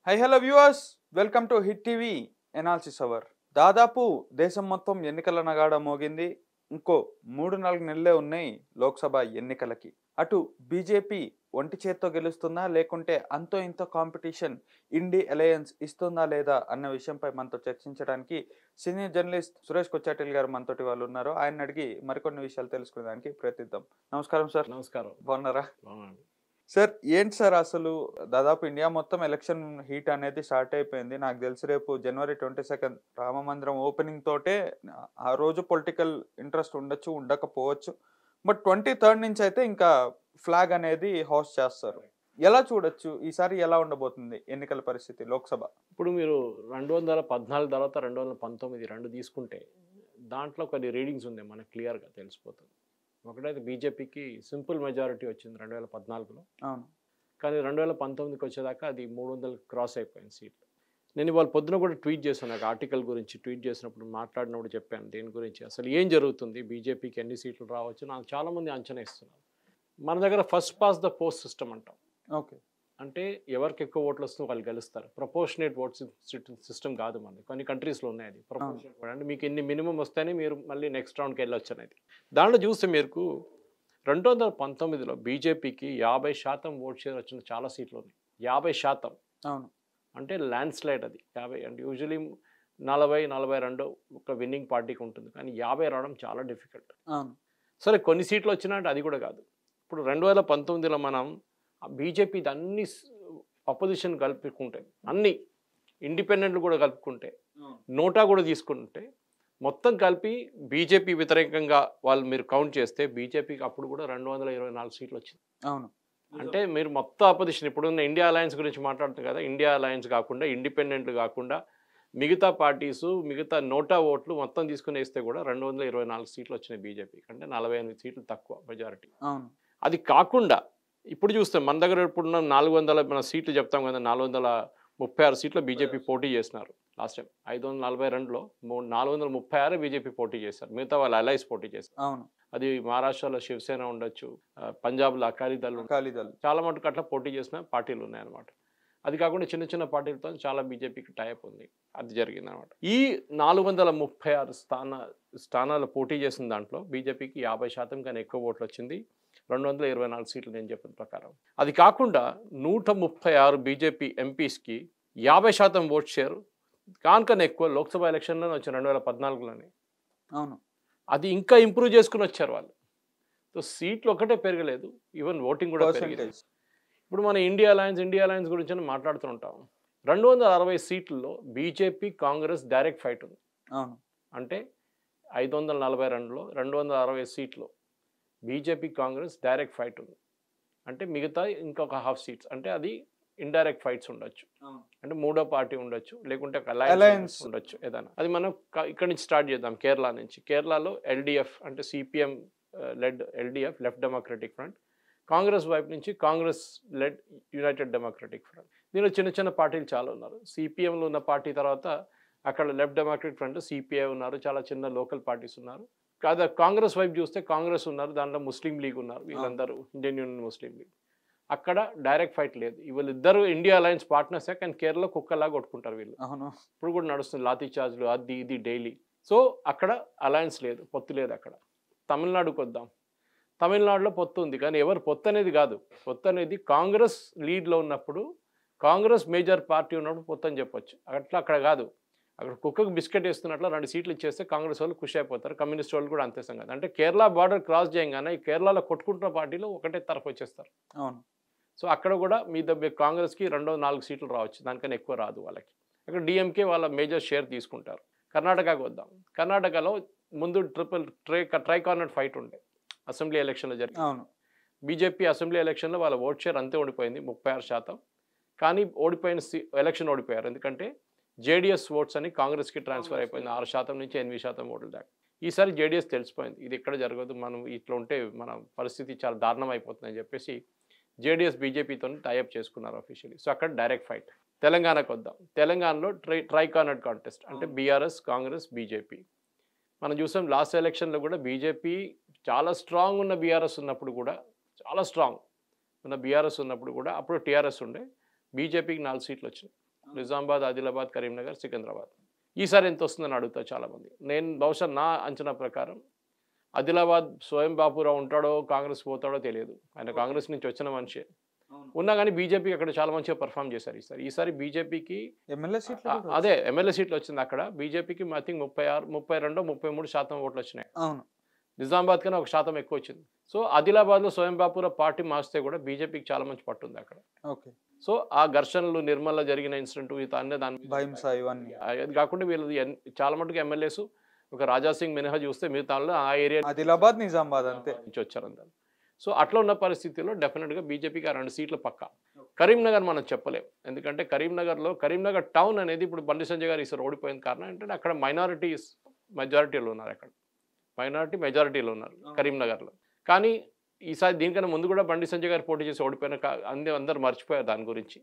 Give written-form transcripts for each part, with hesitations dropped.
High hello viewers, welcome to Hit TV analysis hour. దాదాపు దేశం మొత్తం ఎన్నికల నగాడ మోగింది. ఇంకో 3-4 నెలలే ఉన్నాయి లోక్సభ ఎన్నికలకి. అటు బీజేపీ ఒంటి చేత్తో గెలుస్తుందా, లేకుంటే అంతో ఇంతో కాంపిటీషన్ ఇండి అలయన్స్ ఇస్తుందా లేదా అన్న విషయంపై మనతో చర్చించడానికి సీనియర్ జర్నలిస్ట్ సురేష్ కొచ్చాటిల్ గారు మనతోటి వాళ్ళు ఉన్నారు. ఆయన అడిగి మరికొన్ని విషయాలు తెలుసుకునేదానికి ప్రయత్నిద్దాం. నమస్కారం సార్. నమస్కారం. బాగున్నారా అవునండి. సార్? ఏంటి సార్ అసలు దాదాపు ఇండియా మొత్తం ఎలక్షన్ హీట్ అనేది స్టార్ట్ అయిపోయింది. నాకు తెలిసి రేపు జనవరి 22 రామ మందిరం ఓపెనింగ్ తోటే ఆ రోజు పొలిటికల్ ఇంట్రెస్ట్ ఉండొచ్చు, ఉండకపోవచ్చు. బట్ 23 నుంచి అయితే ఇంకా ఫ్లాగ్ అనేది హోస్ట్ చేస్తారు. ఎలా చూడొచ్చు ఈసారి, ఎలా ఉండబోతుంది ఎన్నికల పరిస్థితి లోక్సభ? ఇప్పుడు మీరు 2014 తర్వాత 2019 2 తీసుకుంటే దాంట్లో కొన్ని రీడింగ్స్ ఉన్నాయి, మనకు క్లియర్గా తెలిసిపోతుంది. ఒకటైతే బీజేపీకి సింపుల్ మెజారిటీ వచ్చింది 2014లో. అవును. కానీ 2019కి వచ్చేదాకా అది 300 క్రాస్ అయిపోయింది సీట్లు. నేను ఇవాళ పొద్దున కూడా ట్వీట్ చేశాను, నాకు ఆర్టికల్ గురించి ట్వీట్ చేసినప్పుడు మాట్లాడినప్పుడు చెప్పాను దేని గురించి, అసలు ఏం జరుగుతుంది, బీజేపీకి ఎన్ని సీట్లు రావచ్చు. నాకు చాలామంది అంచనా ఇస్తున్నారు. మన దగ్గర first pass the post system అంటాం. ఓకే. అంటే ఎవరికి ఎక్కువ ఓట్లు వస్తుందో వాళ్ళు గెలుస్తారు. ప్రపోర్షనేట్ ఓట్ సిస్టమ్ కాదు మనది. కొన్ని కంట్రీస్లో ఉన్నాయి అది ప్రపోర్షనేట్. అంటే మీకు ఇన్ని మినిమం వస్తేనే మీరు మళ్ళీ నెక్స్ట్ రౌండ్కి వెళ్ళొచ్చు అనేది. దాంట్లో చూస్తే మీకు 2019లో బీజేపీకి 50% ఓట్ షేర్ వచ్చిన చాలా సీట్లు ఉన్నాయి. 50%. అవును. అంటే ల్యాండ్ స్లైడ్ అది 50. అంటే యూజువలీ 40-42 ఒక విన్నింగ్ పార్టీకి ఉంటుంది, కానీ 50 రావడం చాలా డిఫికల్ట్. అవును. సరే కొన్ని సీట్లు వచ్చినా అంటే అది కూడా కాదు. ఇప్పుడు 2019లో మనం బీజేపీ అన్ని అపోజిషన్ కలుపుకుంటే, అన్ని ఇండిపెండెంట్లు కూడా కలుపుకుంటే, నోటా కూడా తీసుకుంటే, మొత్తం కలిపి బీజేపీ వ్యతిరేకంగా వాళ్ళు మీరు కౌంట్ చేస్తే బీజేపీకి అప్పుడు కూడా 224 సీట్లు వచ్చింది. అవును. అంటే మీరు మొత్తం అపోజిషన్ ఇప్పుడున్న ఇండియా అలయన్స్ గురించి మాట్లాడుతుంది కదా, ఇండియా అలయన్స్ కాకుండా ఇండిపెండెంట్లు కాకుండా మిగతా పార్టీసు మిగతా నోటా ఓట్లు మొత్తం తీసుకుని వేస్తే కూడా 224 సీట్లు వచ్చినాయి బీజేపీకి. అంటే 48 సీట్లు తక్కువ మెజారిటీ. అవును. అది కాకుండా ఇప్పుడు చూస్తే మన దగ్గర ఇప్పుడున్న 400 మన సీట్లు చెప్తాం కదా, 436 సీట్లు బీజేపీ పోటీ చేసినారు లాస్ట్ టైం. 542లో 436 బీజేపీ పోటీ చేశారు, మిగతా వాళ్ళు అలైస్ పోటీ చేశారు. అవును. అది మహారాష్ట్రలో శివసేన ఉండొచ్చు, పంజాబ్లో అకాలీదళ్, చాలా మటుకు అట్లా పోటీ చేసిన పార్టీలు ఉన్నాయన్నమాట. అది కాకుండా చిన్న చిన్న పార్టీలతో చాలా బీజేపీకి టైప్ ఉంది, అది జరిగింది అనమాట. ఈ 436 స్థానాలు పోటీ చేసిన దాంట్లో బీజేపీకి 50% కన్నా ఎక్కువ ఓట్లు వచ్చింది, 224 సీట్లు నేను చెప్పిన ప్రకారం. అది కాకుండా 136 బీజేపీ ఎంపీస్కి 50% ఓట్ షేర్ కానికన్నా ఎక్కువ లోక్సభ ఎలక్షన్లోనే వచ్చారు 2014లోనే. అవును. అది ఇంకా ఇంప్రూవ్ చేసుకుని వచ్చారు వాళ్ళు. సో సీట్లు ఒకటే పెరగలేదు, ఈవెన్ ఓటింగ్ కూడా పెరిగింది. ఇప్పుడు మన ఇండియా అలయన్స్ గురించి మాట్లాడుతుంటాం. 260 సీట్లలో బీజేపీ కాంగ్రెస్ డైరెక్ట్ ఫైట్ ఉంది. అవును. అంటే 542లో 260 సీట్లు బీజేపీ కాంగ్రెస్ డైరెక్ట్ ఫైట్ ఉంది. అంటే మిగతా ఇంకొక హాఫ్ సీట్స్ అంటే అది ఇండైరెక్ట్ ఫైట్స్ ఉండొచ్చు. అంటే మూడో పార్టీ ఉండొచ్చు, లేకుంటే ఒక అలయన్స్ ఉండొచ్చు ఏదైనా. అది మనం ఇక్కడి నుంచి స్టార్ట్ చేద్దాం, కేరళ నుంచి. కేరళలో ఎల్డిఎఫ్ అంటే CPM led LDF, left democratic front. Congress వైపు నుంచి Congress led united democratic front. దీనిలో చిన్న చిన్న పార్టీలు చాలా ఉన్నారు. సిపిఎంలో ఉన్న పార్టీ తర్వాత అక్కడ లెఫ్ట్ డెమోక్రటిక్ ఫ్రంట్, సిపిఐ ఉన్నారు, చాలా చిన్న లోకల్ పార్టీస్ ఉన్నారు. కాదా కాంగ్రెస్ వైపు చూస్తే కాంగ్రెస్ ఉన్నారు, దాంట్లో ముస్లిం లీగ్ ఉన్నారు, వీళ్ళందరూ ఇండియన్ యూనియన్ ముస్లిం లీగ్. అక్కడ డైరెక్ట్ ఫైట్ లేదు. వీళ్ళిద్దరు ఇండియా అలయన్స్ పార్ట్నర్సే, కానీ కేరళ కుక్కలాగా కొట్టుకుంటారు వీళ్ళు. ఇప్పుడు కూడా నడుస్తుంది లాఠీ చార్జ్లు అది ఇది డైలీ. సో అక్కడ అలయన్స్ లేదు, పొత్తు లేదు అక్కడ. తమిళనాడుకు వద్దాం. తమిళనాడులో పొత్తు ఉంది, కానీ ఎవరు పొత్తు అనేది కాదు. పొత్తు అనేది కాంగ్రెస్ లీడ్లో ఉన్నప్పుడు, కాంగ్రెస్ మేజర్ పార్టీ ఉన్నప్పుడు పొత్తు అని చెప్పొచ్చు. అక్కడ కాదు. అక్కడ కుక్కకు బిస్కెట్ వేస్తున్నట్లు 2 సీట్లు ఇచ్చేస్తే కాంగ్రెస్ వాళ్ళు ఖుషి అయిపోతారు, కమ్యూనిస్ట్ వాళ్ళు కూడా అంతే సంగతి. అంటే కేరళ బార్డర్ క్రాస్ చేయగానే ఈ కేరళలో కొట్టుకుంటున్న పార్టీలు ఒకటే తరఫు వచ్చేస్తారు. అవును. సో అక్కడ కూడా కాంగ్రెస్కి 204 సీట్లు రావచ్చు, దానికన్నా ఎక్కువ రాదు వాళ్ళకి. అక్కడ డిఎంకే వాళ్ళ మేజర్ షేర్ తీసుకుంటారు. కర్ణాటకకు వద్దాం. కర్ణాటకలో ముందు ట్రై కార్నర్ ఫైట్ ఉండే అసెంబ్లీ ఎలక్షన్లో జరిగింది. అవును. బీజేపీ అసెంబ్లీ ఎలక్షన్లో వాళ్ళ ఓట్ షేర్ అంతే ఓడిపోయింది, 36%. కానీ ఓడిపోయిన ఎలక్షన్ ఓడిపోయారు, ఎందుకంటే జేడీఎస్ ఓట్స్ అని కాంగ్రెస్కి ట్రాన్స్ఫర్ అయిపోయింది, 6% నుంచి 8% ఓట్ల దాకా. ఈసారి జేడీఎస్ తెలిసిపోయింది ఇది ఎక్కడ జరగదు, మనం ఇట్లా ఉంటే మన పరిస్థితి చాలా దారుణం అయిపోతుందని చెప్పేసి జేడీఎస్ బీజేపీతో టైఅప్ చేసుకున్నారు అఫీషియలీ. సో అక్కడ డైరెక్ట్ ఫైట్. తెలంగాణకు వద్దాం. తెలంగాణలో ట్రై కార్నర్ కాంటెస్ట్, అంటే బీఆర్ఎస్, కాంగ్రెస్, బీజేపీ. మనం చూసాం లాస్ట్ ఎలక్షన్లో కూడా బీజేపీ చాలా స్ట్రాంగ్ ఉన్న బీఆర్ఎస్ ఉన్నప్పుడు కూడా, చాలా స్ట్రాంగ్ ఉన్న బీఆర్ఎస్ ఉన్నప్పుడు కూడా, అప్పుడు టీఆర్ఎస్ ఉండే, బీజేపీకి 4 సీట్లు వచ్చినాయి. నిజామాబాద్, ఆదిలాబాద్, కరీంనగర్, సికింద్రాబాద్. ఈసారి ఎంత వస్తుందని అడుగుతారు చాలామంది. నేను బహుశా నా అంచనా ప్రకారం ఆదిలాబాద్ స్వయం బాపురావు ఉంటాడో కాంగ్రెస్ పోతాడో తెలియదు. ఆయన కాంగ్రెస్ నుంచి వచ్చిన మనిషి ఉన్నా కానీ బీజేపీ అక్కడ చాలా మంచిగా పర్ఫామ్ చేశారు. ఈసారి బీజేపీకి ఎమ్మెల్యే సీట్లు అదే ఎమ్మెల్యే సీట్లు వచ్చింది. అక్కడ బీజేపీకి ఐ థింక్ 32-33% ఓట్లు వచ్చినాయి. అవును. నిజామాబాద్ కన్నా 1% ఎక్కువ వచ్చింది. సో ఆదిలాబాద్లో స్వయం బాపురావు పార్టీ మార్చితే కూడా బీజేపీకి చాలా మంచి పట్టు ఉంది అక్కడ. ఓకే. సో ఆ ఘర్షణలు నిర్మల్లో జరిగిన ఇన్సిడెంట్ అన్నీ దాని అది కాకుండా వీళ్ళది చాలా మటుకు ఎమ్మెల్యేస్ ఒక రాజాసింగ్ మినహా చూస్తే మిగతా ఆ ఏరియా ఆదిలాబాద్, నిజామాబాద్ అంతే నుంచి వచ్చారు అందరు. సో అట్లా ఉన్న పరిస్థితుల్లో డెఫినెట్గా బీజేపీకి 2 సీట్లు పక్కా. కరీంనగర్ మనం చెప్పలేం, ఎందుకంటే కరీంనగర్ టౌన్ అనేది ఇప్పుడు బండి సంజయ్ గారు ఈసారి ఓడిపోయిన కారణం ఏంటంటే అక్కడ మెజారిటీలో ఉన్నారు. అక్కడ మెజారిటీలో ఉన్నారు కరీంనగర్లో. కానీ ఈసారి దీనికన్నా ముందు కూడా బండి సంజయ్ గారు పోటీ చేసి ఓడిపోయిన అందరు మర్చిపోయారు దాని గురించి.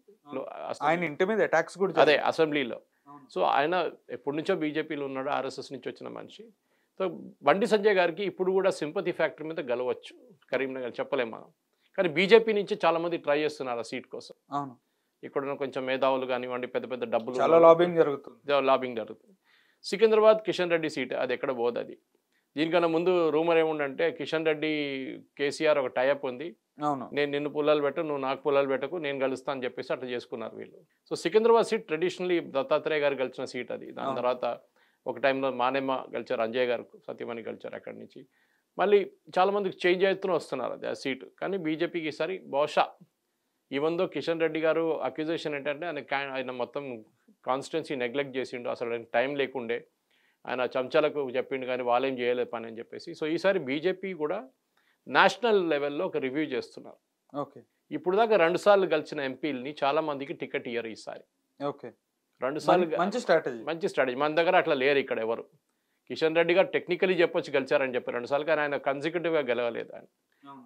ఆయన ఇంటి మీద అటాక్స్ కూడా అదే అసెంబ్లీలో. సో ఆయన ఎప్పటి నుంచో బీజేపీలో ఉన్నాడు, ఆర్ఎస్ఎస్ నుంచి వచ్చిన మనిషి. సో బండి సంజయ్ గారికి ఇప్పుడు కూడా సింపతి ఫ్యాక్టరీ మీద గెలవచ్చు కరీంనగర్, చెప్పలేము మనం. కానీ బీజేపీ నుంచి చాలా మంది ట్రై చేస్తున్నారు ఆ సీట్ కోసం. ఇక్కడ కొంచెం మేధావులు కానివ్వండి, పెద్ద పెద్ద డబ్బులు, చాలా లాబింగ్ జరుగుతుంది. సికింద్రాబాద్ కిషన్ రెడ్డి సీట్ అది ఎక్కడ పోదు. అది దీనికన్నా ముందు రూమర్ ఏముండంటే కిషన్ రెడ్డి కేసీఆర్ ఒక టైఅప్ ఉంది, నేను నిన్ను పుల్లలు పెట్టు, నువ్వు నాకు పుల్లలు పెట్టకు, నేను గెలుస్తా అని చెప్పేసి అట్లా చేసుకున్నారు వీళ్ళు. So Secunderabad seat traditionally Dattatreya గారు గెలిచిన సీట్ అది. దాని తర్వాత ఒక టైంలో మానేమ్మ గెలిచారు, అంజయ్ గారు సత్యమణి గెలిచారు అక్కడి నుంచి. మళ్ళీ చాలామందికి చేంజ్ అవుతూనే వస్తున్నారు అది ఆ సీటు. కానీ బీజేపీకి ఈసారి బహుశా ఈవెందో కిషన్ రెడ్డి గారు అక్యూజేషన్ ఏంటంటే ఆయన మొత్తం కాన్స్టిట్యున్సీ నెగ్లెక్ట్ చేసిండు, అసలు టైం లేకుండే, ఆయన చెంచాలకు చెప్పిండు కానీ వాళ్ళేం చేయలేదు పని అని చెప్పేసి. సో ఈసారి బీజేపీ కూడా నేషనల్ లెవెల్లో ఒక రివ్యూ చేస్తున్నారు. ఓకే. ఇప్పుడు దాకా 2 సార్లు గెలిచిన ఎంపీలని చాలా మందికి టికెట్ ఇయ్యరు ఈసారి. ఓకే. 2 సార్లు మంచి స్ట్రాటజీ. మన దగ్గర అట్లా లేరు ఇక్కడ ఎవరు. కిషన్ రెడ్డి గారు టెక్నికలీ చెప్పొచ్చు గెలిచారని చెప్పి 2 సార్లు, కానీ ఆయన కన్సిక్యూటివ్గా గెలవలేదు ఆయన.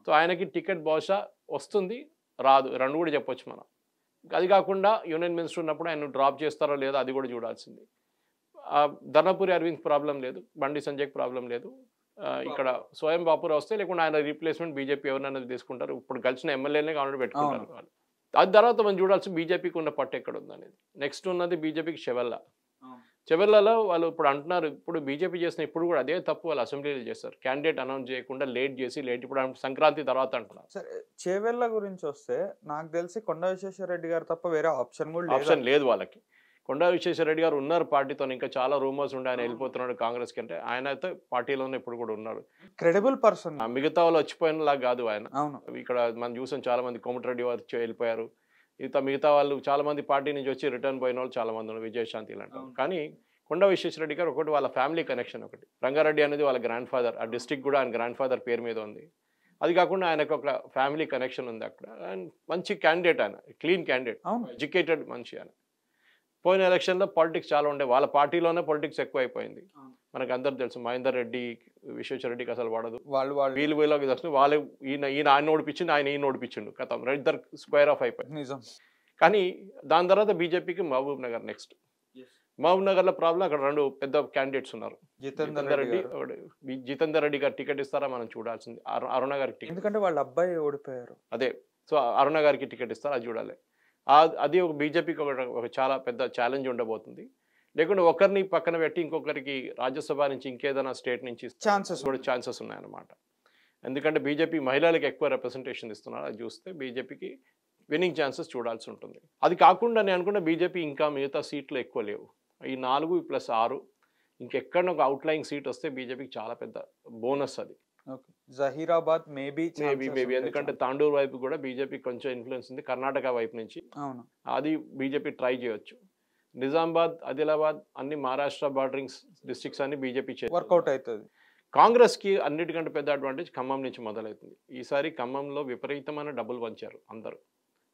సో ఆయనకి టికెట్ బహుశా వస్తుంది, రాదు, 2 కూడా చెప్పొచ్చు మనం. అది కాకుండా యూనియన్ మినిస్టర్ ఉన్నప్పుడు ఆయన డ్రాప్ చేస్తారో లేదో అది కూడా చూడాల్సింది. ధర్మపురి అరవింద్ ప్రాబ్లం లేదు, బండి సంజయ్కి ప్రాబ్లం లేదు. ఇక్కడ స్వయం బాపురావు వస్తే లేకుండా ఆయన రీప్లేస్మెంట్ బీజేపీ ఎవరినైనా తీసుకుంటారు. ఇప్పుడు గెలిచిన ఎమ్మెల్యేనే కావాలంటే పెట్టుకుంటారు వాళ్ళు. అది తర్వాత మనం చూడాల్సి బీజేపీకి ఉన్న పట్టు ఎక్కడ ఉందనేది. నెక్స్ట్ ఉన్నది బీజేపీకి చెవెల్లలో వాళ్ళు ఇప్పుడు అంటున్నారు, ఇప్పుడు బీజేపీ చేసిన ఇప్పుడు కూడా అదే తప్పు వాళ్ళు అసెంబ్లీలో చేస్తారు, క్యాండిడేట్ అనౌన్స్ చేయకుండా లేట్ ఇప్పుడు సంక్రాంతి తర్వాత అంటున్నారు. సరే, చేవెళ్ళ గురించి వస్తే నాకు తెలిసి కొండ విశ్వేశ్వరరెడ్డి గారు తప్ప వేరే ఆప్షన్ లేదు వాళ్ళకి. కొండ విశ్వేశ్వరరెడ్డి గారు ఉన్నారు పార్టీతో, ఇంకా చాలా రూమర్స్ ఉండే ఆయన వెళ్ళిపోతున్నాడు కాంగ్రెస్ కంటే. ఆయన అయితే పార్టీలోనే ఇప్పుడు కూడా ఉన్నాడు, క్రెడిబుల్ పర్సన్. మిగతా వాళ్ళు వచ్చిపోయినలా కాదు ఆయన. అవును. ఇక్కడ మనం చూసాం చాలా మంది కోమటిరెడ్డి వారు వెళ్ళిపోయారు, మిగతా వాళ్ళు చాలా మంది పార్టీ నుంచి వచ్చి రిటర్న్ పోయిన వాళ్ళు చాలా మంది ఉన్నారు, విజయశాంతి లాంటి. కానీ కొండ విశ్వేశ్వరరెడ్డి గారు ఒకటి వాళ్ళ ఫ్యామిలీ కనెక్షన్, ఒకటి రంగారెడ్డి అనేది వాళ్ళ గ్రాండ్ ఫాదర్, ఆ డిస్ట్రిక్ట్ కూడా ఆయన గ్రాండ్ ఫాదర్ పేరు మీద ఉంది. అది కాకుండా ఆయనకు ఒక ఫ్యామిలీ కనెక్షన్ ఉంది అక్కడ. అండ్ మంచి క్యాండిడేట్ ఆయన, క్లీన్ క్యాండిడేట్, ఎడ్యుకేటెడ్ మనిషి ఆయన. పోయిన ఎలక్షన్లో పాలిటిక్స్ చాలా ఉండే, వాళ్ళ పార్టీలోనే పాలిటిక్స్ ఎక్కువ అయిపోయింది. మనకు అందరు తెలుసు, మహేందర్ రెడ్డి విశ్వేశ్వరరెడ్డికి అసలు పడదు, వీళ్ళకి తెలుసు, వాళ్ళు ఈయన ఆయన ఓడిపించిండు, ఆయన ఈయన ఓడిపించిండు, కథం ఇద్దరు స్క్వేర్ ఆఫ్ అయిపోయింది. కానీ దాని తర్వాత బీజేపీకి మహబూబ్ నగర్ నెక్స్ట్. మహబూబ్ నగర్లో ప్రాబ్లం, అక్కడ 2 పెద్ద క్యాండిడేట్స్ ఉన్నారు. జితేందర్ రెడ్డి గారు టికెట్ ఇస్తారా మనం చూడాల్సింది, అరుణ గారికి టికెట్, ఎందుకంటే వాళ్ళ అబ్బాయి ఓడిపోయారు. అదే, సో అరుణ గారికి టికెట్ ఇస్తారా అది చూడాలి. అది ఒక బీజేపీకి ఒక చాలా పెద్ద ఛాలెంజ్ ఉండబోతుంది. లేకుంటే ఒకరిని పక్కన పెట్టి ఇంకొకరికి రాజ్యసభ నుంచి ఇంకేదైనా స్టేట్ నుంచి ఛాన్సెస్ ఉన్నాయన్నమాట. ఎందుకంటే బీజేపీ మహిళలకు ఎక్కువ రిప్రజెంటేషన్ ఇస్తున్నారు, అది చూస్తే బీజేపీకి విన్నింగ్ ఛాన్సెస్ చూడాల్సి ఉంటుంది. అది కాకుండా నేను అనుకున్న బీజేపీ ఇంకా మిగతా సీట్లు ఎక్కువ లేవు, ఈ 4+6 ఇంకెక్కడ ఒక అవుట్లయింగ్ సీట్ వస్తే బీజేపీకి చాలా పెద్ద బోనస్ అది. జహీరాబాద్ మేబీ, ఎందుకంటే తాండూరు వైపు కూడా బీజేపీ కొంచెం ఇన్ఫ్లుయెన్స్ ఉంది, కర్ణాటక వైపు నుంచి, అది బీజేపీ ట్రై చేయొచ్చు. నిజామాబాద్, ఆదిలాబాద్ అన్ని మహారాష్ట్ర బార్డరింగ్ డిస్ట్రిక్ట్స్ అన్ని బీజేపీ వర్కౌట్ అవుతుంది. కాంగ్రెస్కి అన్నిటికంటే పెద్ద అడ్వాంటేజ్ ఖమ్మం నుంచి మొదలవుతుంది. ఈసారి ఖమ్మంలో విపరీతమైన డబ్బులు పంచారు అందరూ,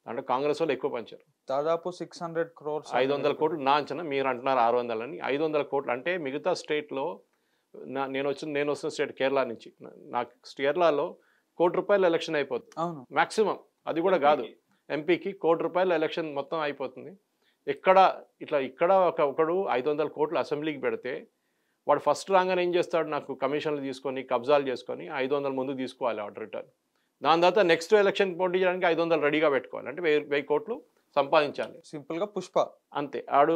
అంటే కాంగ్రెస్ వాళ్ళు ఎక్కువ పంచారు, దాదాపు 600 crores, 500 కోట్లు నా అంచనా. మీరు అంటున్నారు 600 అని, 500 కోట్లు అంటే మిగతా స్టేట్లో నేను వస్తున్న స్టేట్ కేరళ నుంచి, నాకు కేరళలో ₹1 ఎలక్షన్ అయిపోతుంది మ్యాక్సిమం, అది కూడా కాదు, ఎంపీకి ₹1 ఎలక్షన్ మొత్తం అయిపోతుంది. ఇక్కడ ఒకడు 500 కోట్లు అసెంబ్లీకి పెడితే వాడు ఫస్ట్ రాగానే ఏం చేస్తాడు, నాకు కమిషన్లు తీసుకొని కబ్జాలు చేసుకొని 500 ముందు తీసుకోవాలి వాడు రిటర్న్. దాని తర్వాత నెక్స్ట్ ఎలక్షన్ పోటీ చేయడానికి 500 రెడీగా పెట్టుకోవాలి, అంటే 1000 కోట్లు సంపాదించాలి, సింపుల్ గా పుష్ప. అంతే. ఆడు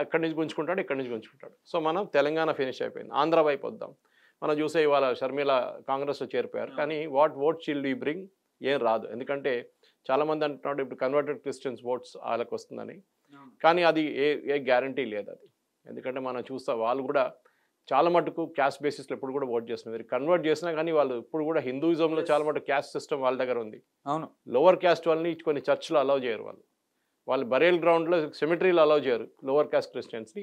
అక్కడి నుంచి గుంజుకుంటాడు, ఇక్కడి నుంచి గుంజుకుంటాడు. సో మనం తెలంగాణ ఫినిష్ అయిపోయింది. ఆంధ్ర వైపు వద్దాం. మనం చూసే ఇవాళ షర్మిల కాంగ్రెస్లో చేరిపోయారు, కానీ what vote she'll you bring, ఏం రాదు. ఎందుకంటే చాలామంది అంటున్నాడు ఇప్పుడు కన్వర్టెడ్ క్రిస్టియన్స్ ఓట్స్ వాళ్ళకి వస్తుందని, కానీ అది ఏ గ్యారంటీ లేదు అది. ఎందుకంటే మనం చూస్తా వాళ్ళు కూడా చాలా మటుకు క్యాస్ట్ బేసిస్లో ఇప్పుడు కూడా ఓట్ చేస్తున్నారు. కన్వర్ట్ చేసినా కానీ వాళ్ళు ఇప్పుడు కూడా హిందూయిజంలో చాలా మటుకు క్యాస్ట్ సిస్టమ్ వాళ్ళ దగ్గర ఉంది. అవును, లోవర్ క్యాస్ట్ వాళ్ళని కొన్ని చర్చ్లో అలౌ చేయరు, వాళ్ళు బరియల్ గ్రౌండ్లో సెమిటరీలో అలౌ చేయరు లోవర్ క్యాస్ట్ క్రిస్టియన్స్ని,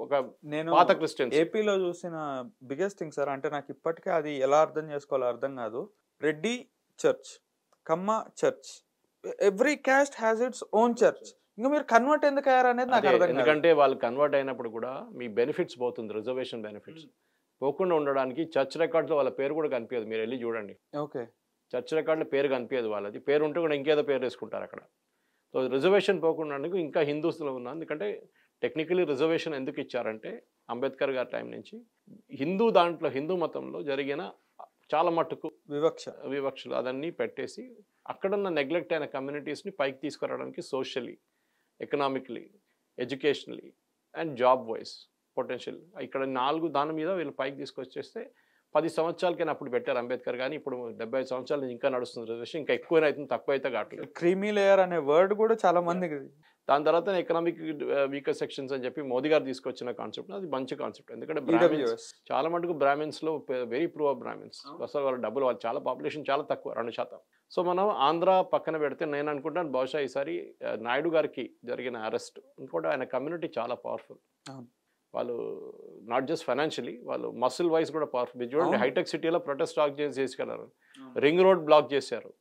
ఒక నేను పాత క్రిస్టియన్స్. ఏపీలో చూసిన బిగ్గెస్ట్ థింగ్ సార్, అంటే నాకు ఇప్పటికే అది ఎలా అర్థం చేసుకోవాలో అర్థం కాదు. Reddy church, Kamma church, every caste has its own church. ఇంకా మీరు కన్వర్ట్ ఎందుకు అయ్యారు అనేది నాకు అర్థం కాదు. ఎందుకంటే వాళ్ళు కన్వర్ట్ అయినప్పుడు కూడా మీ బెనిఫిట్స్ పోతుంది, రిజర్వేషన్ బెనిఫిట్స్ పోకుండా ఉండడానికి చర్చ్ రికార్డ్లో వాళ్ళ పేరు కూడా కనిపించదు. మీరు వెళ్ళి చూడండి, ఓకే, చర్చ్ రికార్డులో పేరు కనిపించదు వాళ్ళది. పేరు ఉంటే కూడా ఇంకేదో పేరు వేసుకుంటారు అక్కడ. సో రిజర్వేషన్ పోకుండా ఇంకా హిందూస్లో ఉన్నా. ఎందుకంటే టెక్నికలీ రిజర్వేషన్ ఎందుకు ఇచ్చారంటే అంబేద్కర్ గారి టైం నుంచి హిందూ మతంలో జరిగిన చాలా మట్టుకు వివక్షలు అదన్నీ పెట్టేసి అక్కడున్న నెగ్లెక్ట్ అయిన కమ్యూనిటీస్ని పైకి తీసుకురావడానికి socially, economically, educationally and job wise potential ఇక్కడ 4 దాని మీద వీళ్ళు పైకి తీసుకొచ్చేస్తే 10 సంవత్సరాలకైనా అప్పుడు పెట్టారు అంబేద్కర్, కానీ ఇప్పుడు 75 సంవత్సరాలు ఇంకా నడుస్తుంది రిజర్వేషన్. ఇంకా ఎక్కువైనా అవుతుంది, తక్కువ అయితే కావట్లేదు. క్రీమీ లేయర్ అనే వర్డ్ కూడా చాలా మందికి. దాని తర్వాత ఎకనామిక్ వీకర్ సెక్షన్స్ అని చెప్పి మోదీ గారు తీసుకొచ్చిన కాన్సెప్ట్, అది మంచి కాన్సెప్ట్. ఎందుకంటే చాలా మటుకు బ్రాహ్మిన్స్లో వెరీ పూర్ బ్రాహ్మిన్స్, అసలు వాళ్ళ డబ్బులు వాళ్ళు చాలా పాపులేషన్ చాలా తక్కువ 2%. సో మనం ఆంధ్ర పక్కన పెడితే నేను అనుకుంటాను బహుశా ఈసారి నాయుడు గారికి జరిగిన అరెస్ట్, ఇంకోటి ఆయన కమ్యూనిటీ చాలా పవర్ఫుల్. వాళ్ళు నాట్ జస్ట్ ఫైనాన్షియలీ, వాళ్ళు మసిల్ వైజ్ కూడా పవర్ఫుల్. మీరు చూడండి హైటెక్ సిటీలో ప్రొటెస్ట్ ఆర్గనైజ్ చేసుకెళ్ళారు, రింగ్ రోడ్ బ్లాక్ చేశారు,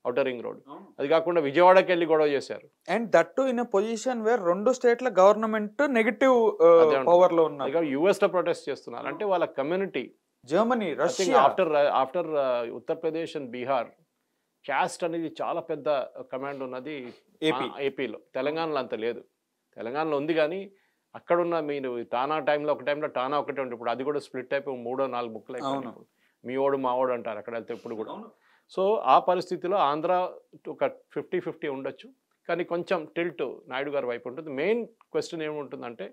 అవుటర్ రింగ్ రోడ్. అది కాకుండా విజయవాడకి వెళ్ళి గొడవ చేశారు. And that too in position where 2 స్టేట్ల గవర్నమెంట్ నెగటివ్ పవర్ లో ఉన్నారు. యుఎస్ లో ప్రొటెస్ట్ చేస్తున్నారు అంటే వాళ్ళ community. Germany, Russia, after Uttar Pradesh and Bihar caste అనేది చాలా పెద్ద కమాండ్ ఉన్నది ఏపీలో. తెలంగాణలో అంత లేదు. తెలంగాణలో ఉంది కానీ అక్కడున్న మీరు టానా టైంలో ఒక టైంలో టానా ఒకటే ఉంటుంది, ఇప్పుడు అది కూడా స్ప్లిట్ అయిపోయి 3-4 ముక్కలు అయిపోయింది. మీ ఓడు మా ఓడు అంటారు అక్కడ వెళ్తే ఇప్పుడు కూడా. సో ఆ పరిస్థితిలో ఆంధ్ర ఒక 50-50 ఉండొచ్చు, కానీ కొంచెం టిల్ట్ నాయుడు గారి వైపు ఉంటుంది. మెయిన్ క్వశ్చన్ ఏముంటుందంటే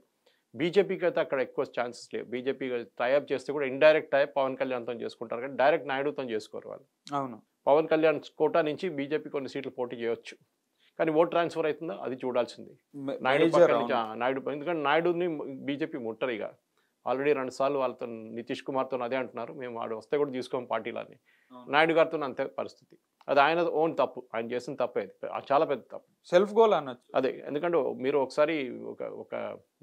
బీజేపీకి అయితే అక్కడ ఎక్కువ ఛాన్సెస్ లేవు. బీజేపీ టైఅప్ చేస్తే కూడా ఇండైరెక్ట్ టైప్ పవన్ కళ్యాణ్తో చేసుకుంటారు, కానీ డైరెక్ట్ నాయుడుతో చేసుకోరు వాళ్ళు. అవును, పవన్ కళ్యాణ్ కోటా నుంచి బీజేపీ కొన్ని సీట్లు పోటీ చేయొచ్చు, కానీ ఓట్ ట్రాన్స్ఫర్ అవుతుందో అది చూడాల్సింది. నాయుడు పక్కన నుంచి నాయుడు, ఎందుకంటే నాయుడుని బీజేపీ ముట్టరు. ఇక ఆల్రెడీ 2 సార్లు వాళ్ళతో నితీష్ కుమార్తో అదే అంటున్నారు, మేము వాడు వస్తే కూడా తీసుకోము పార్టీలని. నాయుడు గారితో అంతే పరిస్థితి. అది ఆయన ఓన్ తప్పు, ఆయన చేసిన తప్పే, చాలా పెద్ద తప్పు, సెల్ఫ్ గోల్ అనొచ్చు. అదే ఎందుకంటే మీరు ఒకసారి ఒక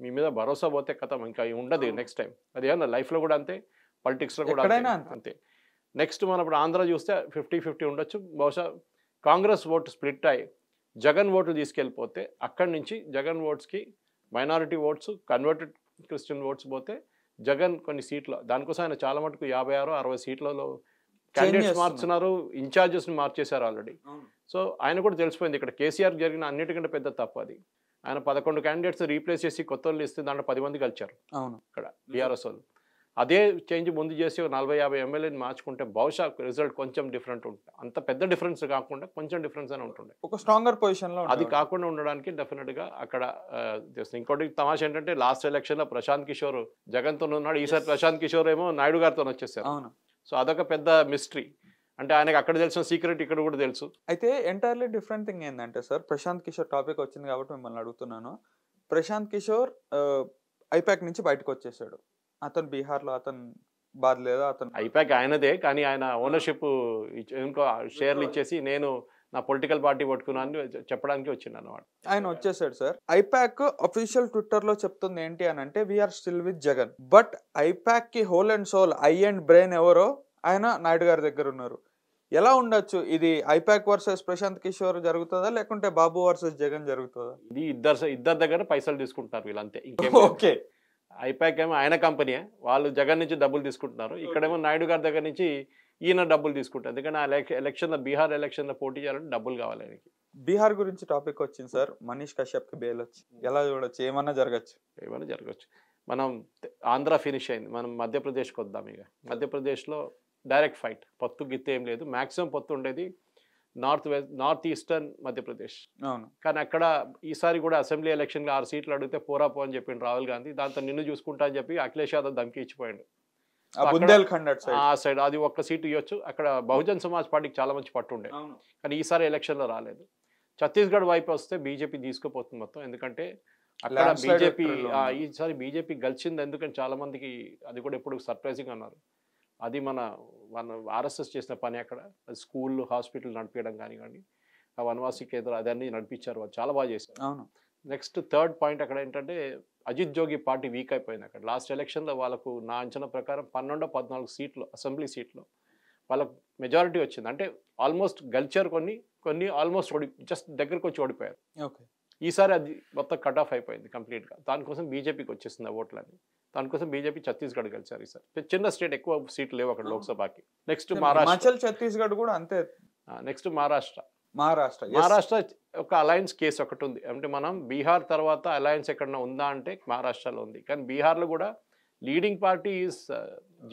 మీ మీద భరోసా పోతే కథ ఇంకా ఉండదు నెక్స్ట్ టైం. అది ఏమన్నా లైఫ్లో కూడా అంతే, పొలిటిక్స్లో కూడా అంతే. నెక్స్ట్ మనం ఇప్పుడు ఆంధ్ర చూస్తే 50-50 ఉండొచ్చు. బహుశా కాంగ్రెస్ ఓటు స్ప్లిట్ అయ్యి జగన్ ఓట్లు తీసుకెళ్ళిపోతే అక్కడి నుంచి జగన్ ఓట్స్కి minority votes, converted Christian votes పోతే జగన్ కొన్ని సీట్లు, దానికోసం ఆయన చాలా మటుకు 56-60 సీట్లలో క్యాండిడేట్స్ మార్చున్నారు, ఇన్ఛార్జెస్ని మార్చేశారు ఆల్రెడీ. సో ఆయన కూడా తెలిసిపోయింది ఇక్కడ కేసీఆర్ జరిగిన అన్నిటికంటే పెద్ద తప్పు అది. ఆయన 11 క్యాండిడేట్స్ రీప్లేస్ చేసి కొత్త వాళ్ళు ఇస్తే దాంట్లో 10 మంది కలిచారు ఇక్కడ బీఆర్ఎస్ వాళ్ళు. అదే చేంజ్ ముందు చేసి 40-50 ఎమ్మెల్యేని మార్చుకుంటే బహుశా రిజల్ట్ కొంచెం డిఫరెంట్ ఉంటుంది. అంత పెద్ద డిఫరెన్స్ కాకుండా కొంచెం డిఫరెన్స్ అని ఉంటుండే, ఒక స్ట్రాంగర్ పొజిషన్లో. అది కాకుండా ఉండడానికి డెఫినెట్గా అక్కడ ఇంకోటి తమాషా ఏంటంటే లాస్ట్ ఎలక్షన్లో ప్రశాంత్ కిషోర్ జగన్తో ఉన్నాడు, ఈసారి ప్రశాంత్ కిషోర్ ఏమో నాయుడు గారితో వచ్చేసారు. సో అదొక పెద్ద మిస్టరీ. అంటే ఆయనకు అక్కడ తెలిసిన సీక్రెట్ ఇక్కడ కూడా తెలుసు. అయితే ఎంటైర్లీ డిఫరెంట్ థింగ్ ఏంటంటే సార్, ప్రశాంత్ కిషోర్ టాపిక్ వచ్చింది కాబట్టి మిమ్మల్ని అడుగుతున్నాను. ప్రశాంత్ కిషోర్ ఐపాక్ నుంచి బయటకు వచ్చేసాడు. అతను బీహార్లో అతను బాధ లేదా, అతను ఐపాక్ ఆయనదే, కానీ ఆయన ఓనర్షిప్ ఇంకో షేర్లు ఇచ్చేసి నేను నా పొలిటికల్ పార్టీ పట్టుకున్నాను చెప్పడానికి వచ్చింది అన్నమాట. ఆయన వచ్చేసాడు సార్. ఐపాక్ అఫీషియల్ ట్విట్టర్ లో చెప్తుంది ఏంటి అని అంటే we're still with Jagan, but IPAC కి whole and soul, I and brain ఎవరో ఆయన నాయుడు గారి దగ్గర ఉన్నారు. ఎలా ఉండొచ్చు ఇది? ఐపాక్ వర్సెస్ ప్రశాంత్ కిషోర్ జరుగుతుందా, లేకుంటే బాబు వర్సెస్ జగన్ జరుగుతుందా? ఇది ఇద్దరు దగ్గర పైసలు తీసుకుంటున్నారు వీళ్ళంతే, ఇంకేం. ఓకే, ఐపాక్ ఏమో ఆయన కంపెనీ, వాళ్ళు జగన్ నుంచి డబ్బులు తీసుకుంటున్నారు. ఇక్కడేమో నాయుడు గారి దగ్గర నుంచి ఈయన డబ్బులు తీసుకుంటారు. ఎందుకంటే ఆ ఎలక్షన్లో బీహార్ ఎలక్షన్లో పోటీ చేయాలంటే డబ్బులు కావాలి ఆయనకి. బీహార్ గురించి టాపిక్ వచ్చింది సార్. మనీష్ కశ్యప్కి బెయిల్ వచ్చి ఎలా చూడొచ్చు? ఏమన్నా జరగచ్చు. మనం ఆంధ్ర ఫినిష్ అయింది, మనం మధ్యప్రదేశ్కి వద్దాం. ఇక మధ్యప్రదేశ్లో డైరెక్ట్ ఫైట్, పొత్తు గిత్తు ఏం లేదు. మ్యాక్సిమం పొత్తు ఉండేది నార్త్ ఈస్టర్న్ మధ్యప్రదేశ్. అవును. కానీ అక్కడ ఈసారి కూడా అసెంబ్లీ ఎలక్షన్లో 6 సీట్లు అడిగితే పోరా పో అని చెప్పిండు రాహుల్ గాంధీ. దాంతో నిన్ను చూసుకుంటా అని చెప్పి అఖిలేష్ యాదవ్ ధమ్కి ఇచ్చిపోయాడు. ఆ బుందేల్ఖండ్ అటు సైడ్. ఆ సైడ్ అది ఒక్క సీటు ఇవ్వచ్చు. అక్కడ బహుజన్ సమాజ్ పార్టీకి చాలా మంచి పట్టు ఉండే, కానీ ఈసారి ఎలక్షన్లో రాలేదు. ఛత్తీస్గఢ్ వైపు వస్తే బీజేపీ తీసుకుపోతుంది మొత్తం. ఎందుకంటే అక్కడ బీజేపీ ఈసారి బీజేపీ గెలిచింది. ఎందుకంటే చాలా మందికి అది కూడా ఎప్పుడు సర్ప్రైజింగ్ అన్నారు. అది మన ఆర్ఎస్ఎస్ చేసిన పని. అక్కడ స్కూల్ హాస్పిటల్ నడిపించడం కానీ ఆ వనవాసి కేంద్రం అదన్నీ నడిపించారు. వాళ్ళు చాలా బాగా చేశారు. అవును. నెక్స్ట్ థర్డ్ పాయింట్ అక్కడ ఏంటంటే అజిత్ జోగి పార్టీ వీక్ అయిపోయింది. అక్కడ లాస్ట్ ఎలక్షన్లో వాళ్ళకు నా అంచనా ప్రకారం 12-14 సీట్లు అసెంబ్లీ సీట్లు వాళ్ళకు మెజారిటీ వచ్చింది. అంటే ఆల్మోస్ట్ గెలిచారు, కొన్ని ఆల్మోస్ట్ జస్ట్ దగ్గరకు వచ్చి ఓడిపోయారు. ఓకే. ఈసారి అది మొత్తం కట్ ఆఫ్ అయిపోయింది కంప్లీట్గా. దానికోసం బీజేపీకి వచ్చేసింది ఆ ఓట్లని. దానికోసం బీజేపీ ఛత్తీస్గఢ్ గెలిచారు ఈసారి. చిన్న స్టేట్, ఎక్కువ సీట్లు లేవు అక్కడ లోక్సభకి. నెక్స్ట్ మహారాష్ట్ర, ఛత్తీస్గఢ్ కూడా అంతే. నెక్స్ట్ మహారాష్ట్ర ఒక అలయన్స్ కేసు ఒకటి ఉంది. అంటే మనం బీహార్ తర్వాత అలయన్స్ ఎక్కడన్నా ఉందా అంటే మహారాష్ట్రలో ఉంది. కానీ బీహార్లో కూడా లీడింగ్ పార్టీ ఈజ్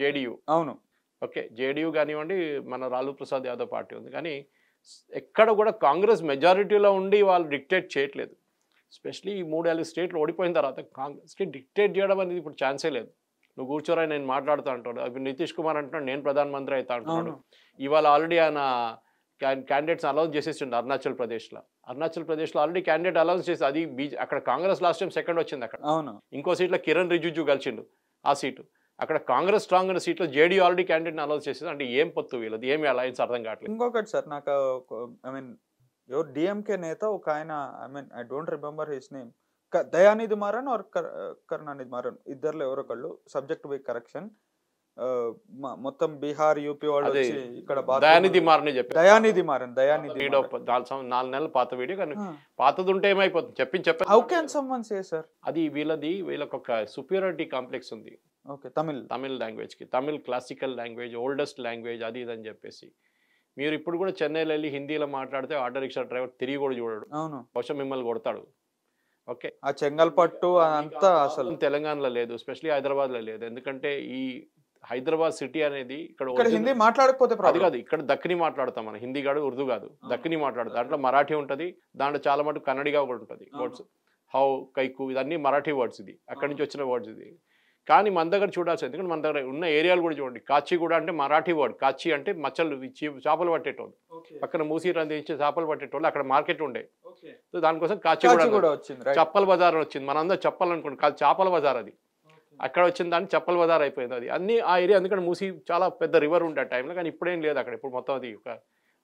జేడీయూ. అవును. ఓకే, జేడీయూ కానివ్వండి, మన లాలూ ప్రసాద్ యాదవ్ పార్టీ ఉంది. కానీ ఎక్కడ కూడా కాంగ్రెస్ మెజారిటీలో ఉండి వాళ్ళు డిక్టేట్ చేయట్లేదు. ఎస్పెషలీ ఈ 3-4 స్టేట్లు ఓడిపోయిన తర్వాత కాంగ్రెస్కి డిక్టేట్ చేయడం అనేది ఇప్పుడు ఛాన్సే లేదు. నువ్వు కూర్చోరా నేను మాట్లాడుతూ అంటాడు. అవి నితీష్ కుమార్ అంటున్నాడు నేను ప్రధానమంత్రి అవుతా అంటున్నాడు. ఇవాళ ఆల్రెడీ ఆయన క్యాండిడేట్స్ అనౌన్స్ చేసేసిండు అరుణాచల్ ప్రదేశ్లో ఆల్రెడీ క్యాండిడేట్ అనౌన్స్ చేసి అది అక్కడ కాంగ్రెస్ లాస్ట్ టైం సెకండ్ వచ్చింది. అక్కడ ఇంకో సీట్లో కిరణ్ రిజిజు గెలిచిండు ఆ సీటు. అక్కడ కాంగ్రెస్ స్ట్రాంగ్ ఉన్న సీట్లో జేడీ ఆల్రెడీ క్యాండిడేట్ అనౌన్స్ చేసేది. అంటే ఏం పొత్తు వీళ్ళది, ఏమి అలయన్స్ అర్థం కావట్లేదు. ఇంకొకటి సార్, నాకు ఎవరు డిఎంకే నేత ఒక ఆయన, I don't remember his name, Dayanidhi Maran or Karunanidhi Maran, ఇద్దరులో ఎవరో ఒకళ్ళు, సబ్జెక్ట్ బై కరెక్షన్, మొత్తం బీహార్ యూపీ వాళ్ళు ఇక్కడ దయానిధి మారన్ 4 నెలల పాత వీడియో. కానీ పాతది ఉంటే ఏమైపోతుంది చెప్పి how can someone say sir అది వీళ్ళకి ఒక సుపీరియారిటీ కాంప్లెక్స్ ఉంది. ఓకే, తమిళ్ లాంగ్వేజ్కి, Tamil classical language, oldest language అది ఇదని చెప్పేసి. మీరు ఇప్పుడు కూడా చెన్నైలో వెళ్ళి హిందీలో మాట్లాడితే ఆటో రిక్షా డ్రైవర్ తిరిగి కూడా చూడడు. అవును, బహుశా మిమ్మల్ని కొడతాడు. ఓకే, ఆ చెంగల్పట్టు అంతా అసలు తెలంగాణలో లేదు, ఎస్పెషలీ హైదరాబాద్లో లేదు. ఎందుకంటే ఈ హైదరాబాద్ సిటీ అనేది ఇక్కడ హిందీ మాట్లాడకపోతే అది కాదు, ఇక్కడ దక్కని మాట్లాడతాం మనం. హిందీ కాదు, ఉర్దూ కాదు, దక్కని మాట్లాడతాం. దాంట్లో మరాఠీ ఉంటుంది, దాంట్లో చాలా మటుకు కన్నడిగా కూడా ఉంటుంది వర్డ్స్. హౌ, కైకు ఇదన్నీ మరాఠీ వర్డ్స్, ఇది అక్కడి నుంచి వచ్చిన వర్డ్స్ ఇది. కానీ మన దగ్గర చూడాల్సి, ఎందుకంటే మన దగ్గర ఉన్న ఏరియాలు కూడా చూడండి. కాచి కూడా అంటే మరాఠీ వర్డ్. కాచి అంటే మచ్చలు, చేపలు పట్టేటోళ్ళు, పక్కన మూసీ రంది ఇచ్చి చేపలు పట్టేటోళ్ళు, అక్కడ మార్కెట్ ఉండే. సో దానికోసం కాచి కూడా వచ్చింది. చప్పల్ బజార్ వచ్చింది. మనందరూ చెప్పాలనుకోండి, కాదు చేపల బజార్ అది. అక్కడ వచ్చిన దాన్ని చప్పల్ బజార్ అయిపోయింది అది. అన్ని ఆ ఏరియా, ఎందుకంటే మూసీ చాలా పెద్ద రివర్ ఉండే ఆ టైంలో. కానీ ఇప్పుడేం లేదు అక్కడ. ఇప్పుడు మొత్తం అది